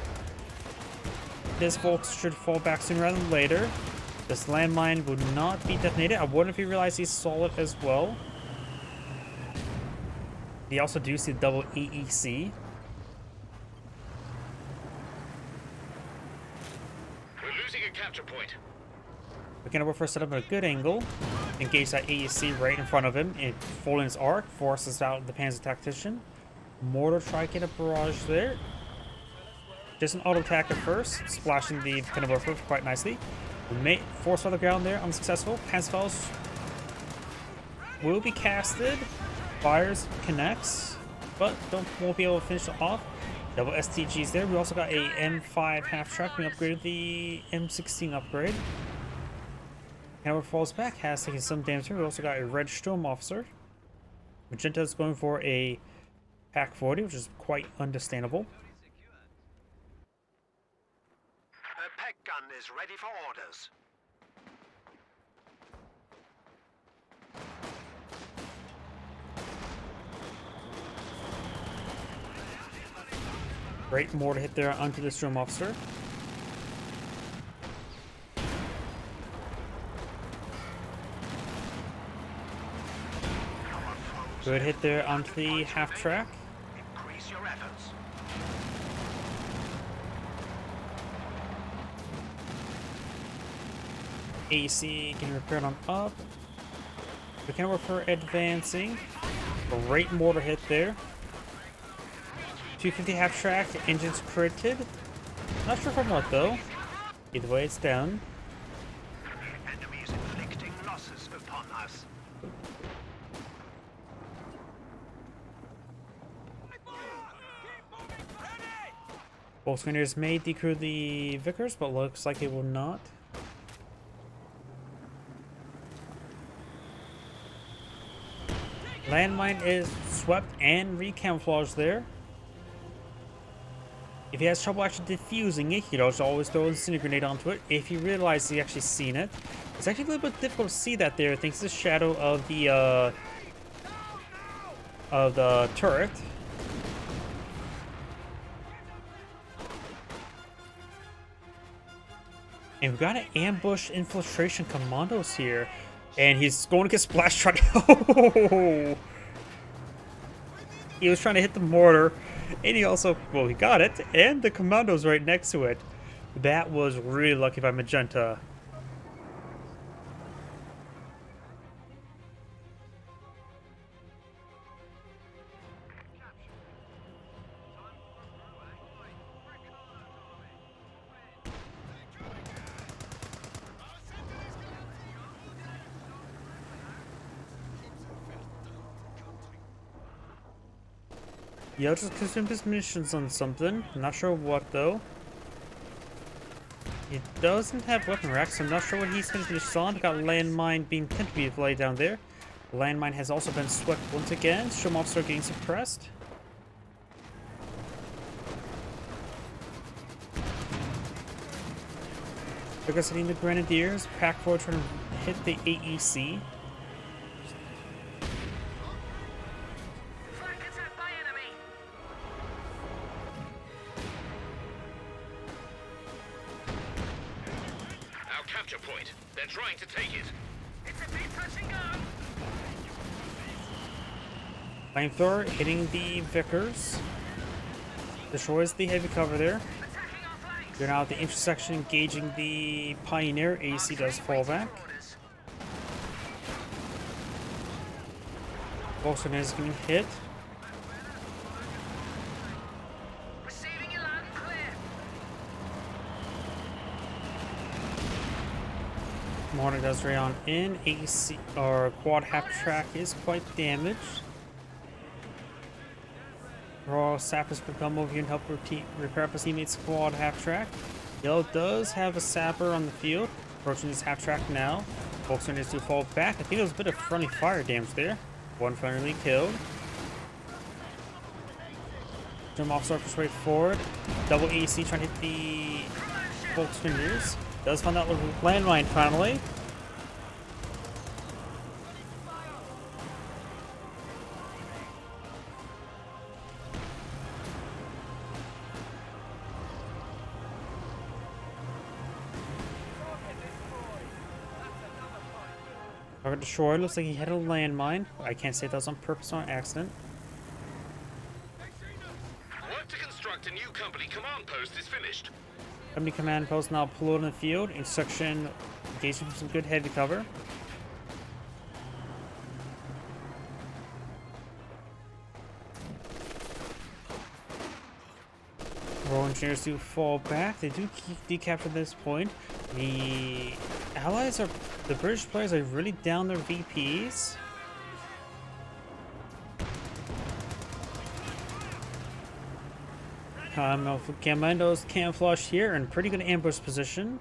This Volks should fall back sooner rather than later. This landmine would not be detonated. I wonder if he realized he saw it as well. They also do see the double AEC. We're losing a capture point. We can first set up at a good angle. Engage that AEC right in front of him. And folding his arc, forces out the Panzer Tactician. Mortar try to get a barrage there. Just an auto attack at first, splashing the Cannon Werfer quite nicely. We may force on the ground there, unsuccessful. Panzerfaust will be casted. Fires, connects, but won't be able to finish it off. Double STGs there. We also got a M5 half track. We upgraded the M16 upgrade. Cannon falls back, has taken some damage here. We also got a red Sturm officer. Magenta is going for a Pack 40, which is quite understandable. The peg gun is ready for orders. Great mortar hit there onto the Sturm officer. Good hit there onto the half track. Increase your efforts. AC getting repaired on up. The Cannon Werfer advancing. Great mortar hit there. 250 half track, engines critted. Not sure from what though. Either way, it's down. Enemies inflicting losses upon us. Both Grenadiers may decrew the Vickers, but looks like they will not. Landmine is swept and recamouflaged there. If he has trouble actually defusing it, he can also always throw an Incendiary Grenade onto it if he realizes he's actually seen it. It's actually a little bit difficult to see that there thanks to the shadow of the turret. And we've got an ambush infiltration commandos here. And he's going to get splash shot. Oh! He was trying to hit the mortar. And he also, well, he got it. And the commando's right next to it. That was really lucky by Magenta. Yeah, just consumed his missions on something. Not sure what though. He doesn't have weapon racks, so I'm not sure what he's finished missions on. Got landmine being tentatively laid down there. Landmine has also been swept once again. Sturmofficer getting suppressed. Because hitting the Grenadiers, Pack 4 trying to hit the AEC. Capture point. They're trying to take it. It's a bit touch and go. Flamethrower hitting the Vickers. Destroys the heavy cover there. You're now at the intersection engaging the Pioneer. AC does fall back. Volkswagen is getting hit. Receiving you loud and clear. Mortar does rayon in. AC or quad half track is quite damaged. Royal Sappers could come over here and help repair up his teammate's quad half track. Yellow does have a sapper on the field, approaching his half track now. Volkswagen needs to fall back. I think there was a bit of friendly fire damage there. One friendly killed. Jump off surface right forward. Double AC trying to hit the Volkswagen. Does find that little landmine finally. Target destroyed. Looks like he had a landmine. I can't say if that was on purpose or on accident. Work to construct a new company command post is finished. Company command post now pulled in the field. Instruction engaging from some good heavy cover. Royal engineers do fall back. They do decapture this point. The allies are, the British players are really down their VPs. Commandos camouflage here in pretty good ambush position,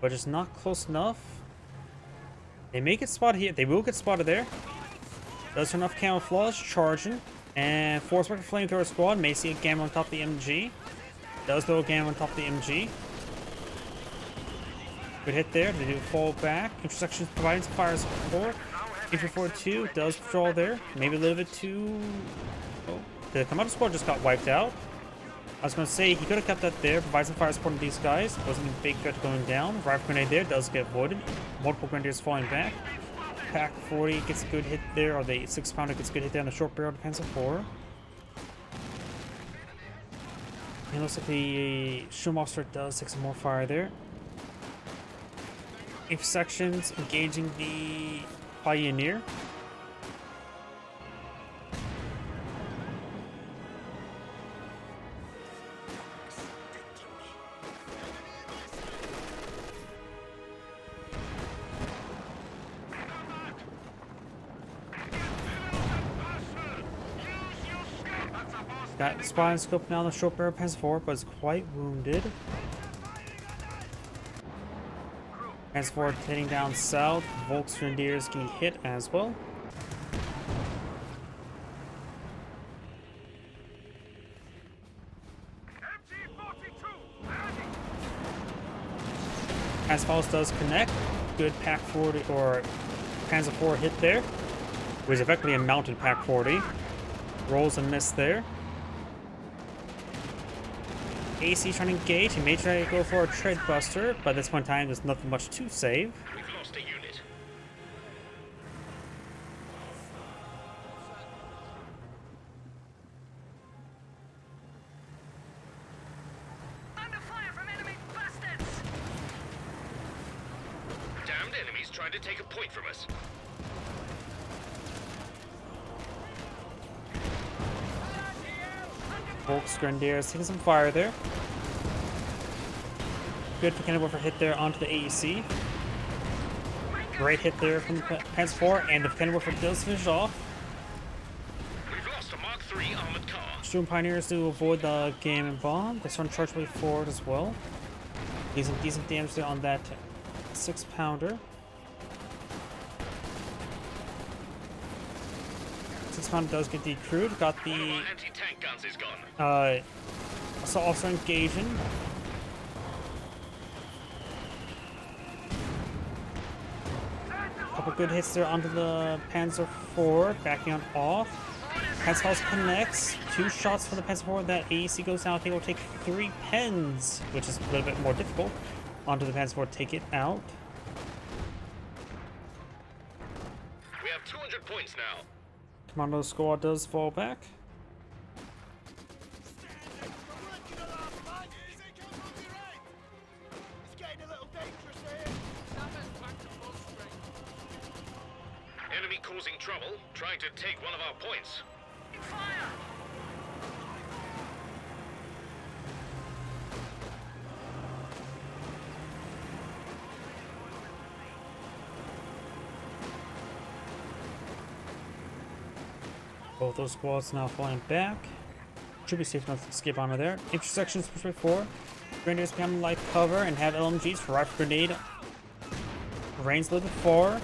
but it's not close enough. They may get spotted here. They will get spotted there. Does turn off camouflage, charging, and force back the flamethrower squad. May see a gamma on top of the MG. Does throw a gamma on top of the MG. Good hit there. They do fall back. Intersections providing some fire support. Infantry 4-2 does patrol there. Maybe a little bit too. Oh, the commando squad just got wiped out. I was going to say, he could have kept that there, provide some fire support on these guys. Wasn't a big threat going down. Rifle grenade there does get avoided. Multiple grenadiers falling back. Pack 40 gets a good hit there, or the 6-pounder gets a good hit there on the short barrel defense of 4. And it looks like the Sturmofficer does take some more fire there. Sections engaging the Pioneer. Got spotting scope now on the short barrel Panzer IV, but is quite wounded. Panzer IV heading down south. Volksgrenadiers getting hit as well. Panzer does connect. Good Pak 40 or Panzer IV hit there. It was effectively a mounted Pak 40. Rolls and miss there. AC trying to engage. He may try to go for a trade buster, but at this point in time, there's nothing much to save. We've lost a unit. Under fire from enemy bastards! Damned enemies trying to take a point from us. Volksgrenadiers taking some fire there. Good Vickenwerfer hit there onto the AEC. Great hit there from the Panzer IV, and the Vickenwerfer does finish off. We've lost a Mark III armored car. Sturm Pioneers to avoid the game and bomb. They start charge way forward as well. Decent damage there on that 6-pounder. 6-pounder does get decrewed. Got One of the our anti-tank guns is gone. assault officer engaging. Couple good hits there onto the Panzer IV, backing on off. Panzer IV connects. 2 shots for the Panzer IV. That AEC goes out. They will take 3 pens, which is a little bit more difficult. Onto the Panzer IV, take it out. We have 200 points now. Commando squad does fall back. Enemy causing trouble, trying to take one of our points. Fire! Both those squads now falling back. Should be safe enough to skip onto there. Intersections push right forward. Grenadiers become light cover and have LMGs for rifle grenade. Range a little bit far.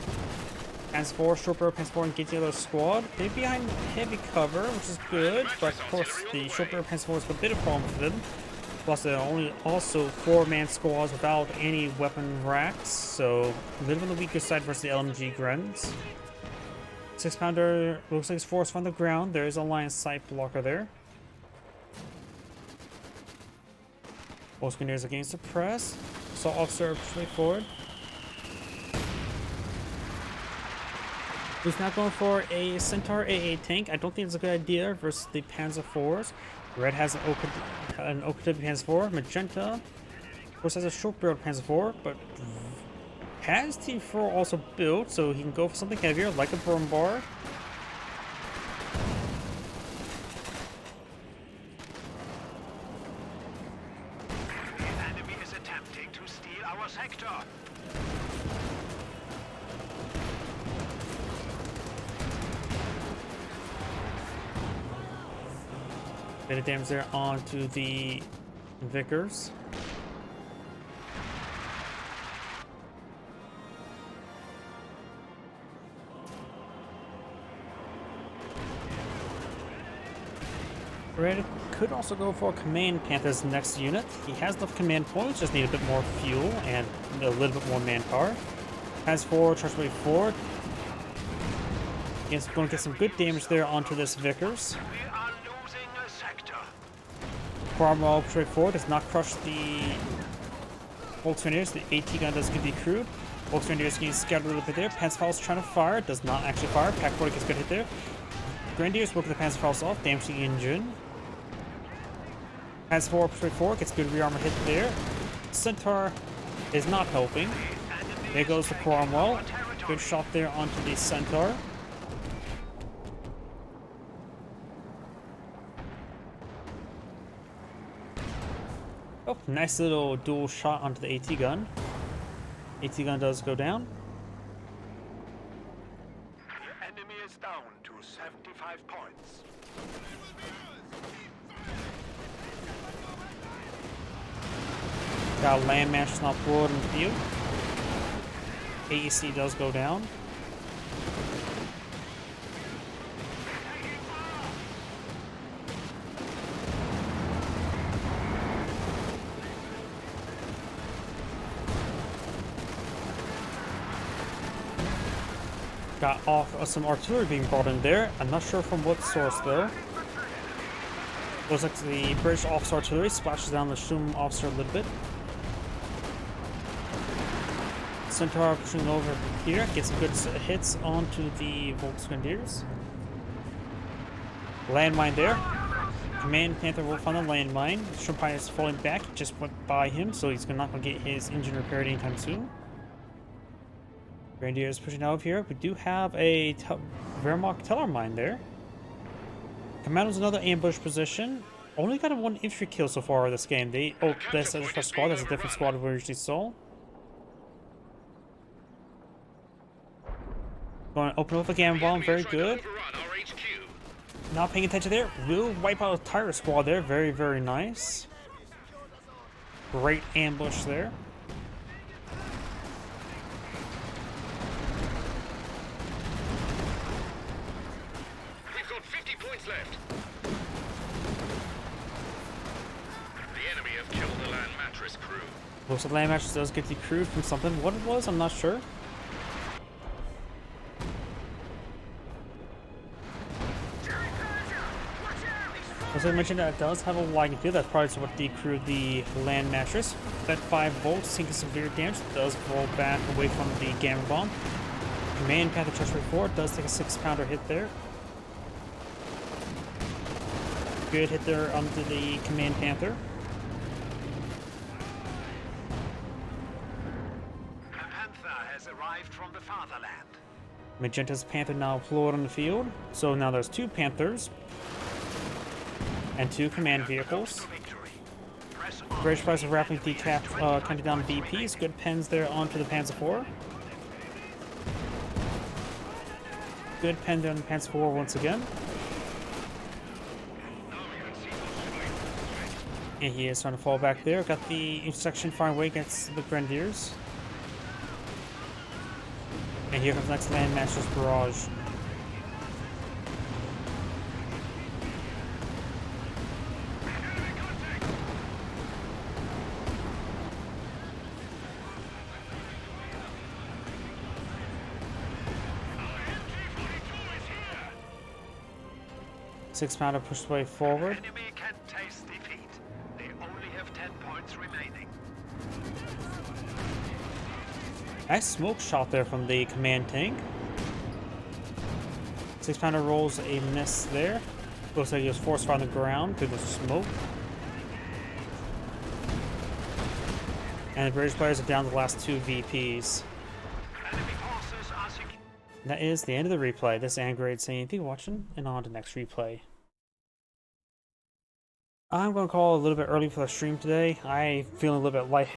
Panzer IV, short barrel Panzer IV engage the other squad. They're behind heavy cover, which is good, but of course the short barrel Panzer IV is a bit of a problem for them. Plus there are only also 4-man squads without any weapon racks, so a little on the weaker side versus the LMG Grens. 6-pounder looks like it's forced on the ground. There is a line of sight blocker there. Both grenadiers are getting suppressed. Assault officer straight forward. Who's now going for a Centaur AA tank. I don't think it's a good idea versus the Panzer IVs. Red has an OKW Panzer IV. Magenta, of course, has a short-barreled Panzer IV, but has T4 also built, so he can go for something heavier, like a Brumbar. The enemy is attempting to steal our sector. Bit of damage there onto the Vickers. Red could also go for Command Panther's next unit. He has enough command points, just need a bit more fuel and a little bit more manpower. As for charge way forward, he's going to get some good damage there onto this Vickers. We are losing a sector. Cromwell straight forward does not crush the Volksgrenadiers. The AT gun does get decrewed. Volksgrenadiers getting scattered a little bit there. Panzerfaust trying to fire, does not actually fire. Pak 40 gets good hit there. Grenadiers working the Panzerfaust off, damaging the engine. Panzer IV straight forward gets good rear armor hit there. Centaur is not helping. There goes the Cromwell. Good shot there onto the Centaur. Oh, nice little dual shot onto the AT gun. AT gun does go down. The enemy is down to 75 points. Got land matches not forward in the field. AEC does go down. Got off some artillery being brought in there. I'm not sure from what source though. Looks like the British officer artillery splashes down the Shum officer a little bit. Centaur pushing over here, gets some good hits onto the Volksgrenadiers. Landmine there. Command Panther will find the landmine. Shumpai is falling back, just went by him, so he's not going to get his engine repaired anytime soon. Grenadiers pushing out of here. We do have a Wehrmacht Tellermine there. Commando's another ambush position. Only got a 1 infantry kill so far this game. That's a different squad. That's a different squad we originally saw. Going to open up a gamma bomb. Very good. Not paying attention there. Will wipe out a tire squad there. Very, very nice. Great ambush there. Left. The enemy have killed the land mattress crew. Looks like land mattress does get decrewed from something. What it was, I'm not sure. As I mentioned, that does have a lagging field. That's probably what decrewed the land mattress. That 5 volts taking severe damage. Does roll back away from the gamma bomb. Command Panther Treachery 4 does take a 6-pounder hit there. Good hit there onto the Command Panther. A Panther has arrived from the fatherland. Magenta's Panther now deployed on the field. So now there's 2 Panthers and 2 command vehicles. British Price of rapidly counting down VPs. Good pens there onto the Panzer IV. Good pen there on the Panzer IV once again. And he is trying to fall back there. Got the intersection far away against the Grenadiers. And here comes the next land matcher's barrage. Six-pounder pushed way forward. Enemy can taste defeat. They only have 10 points remaining. Nice smoke shot there from the command tank. 6-pounder rolls a miss there. Looks like he was force fire on the ground through the smoke. And the British players are down to the last 2 VPs. Enemy forces are secure. That is the end of the replay. This is Angrade saying thank you for watching, and on to the next replay. I'm going to call it a little bit early for the stream today. I'm feeling a little bit light.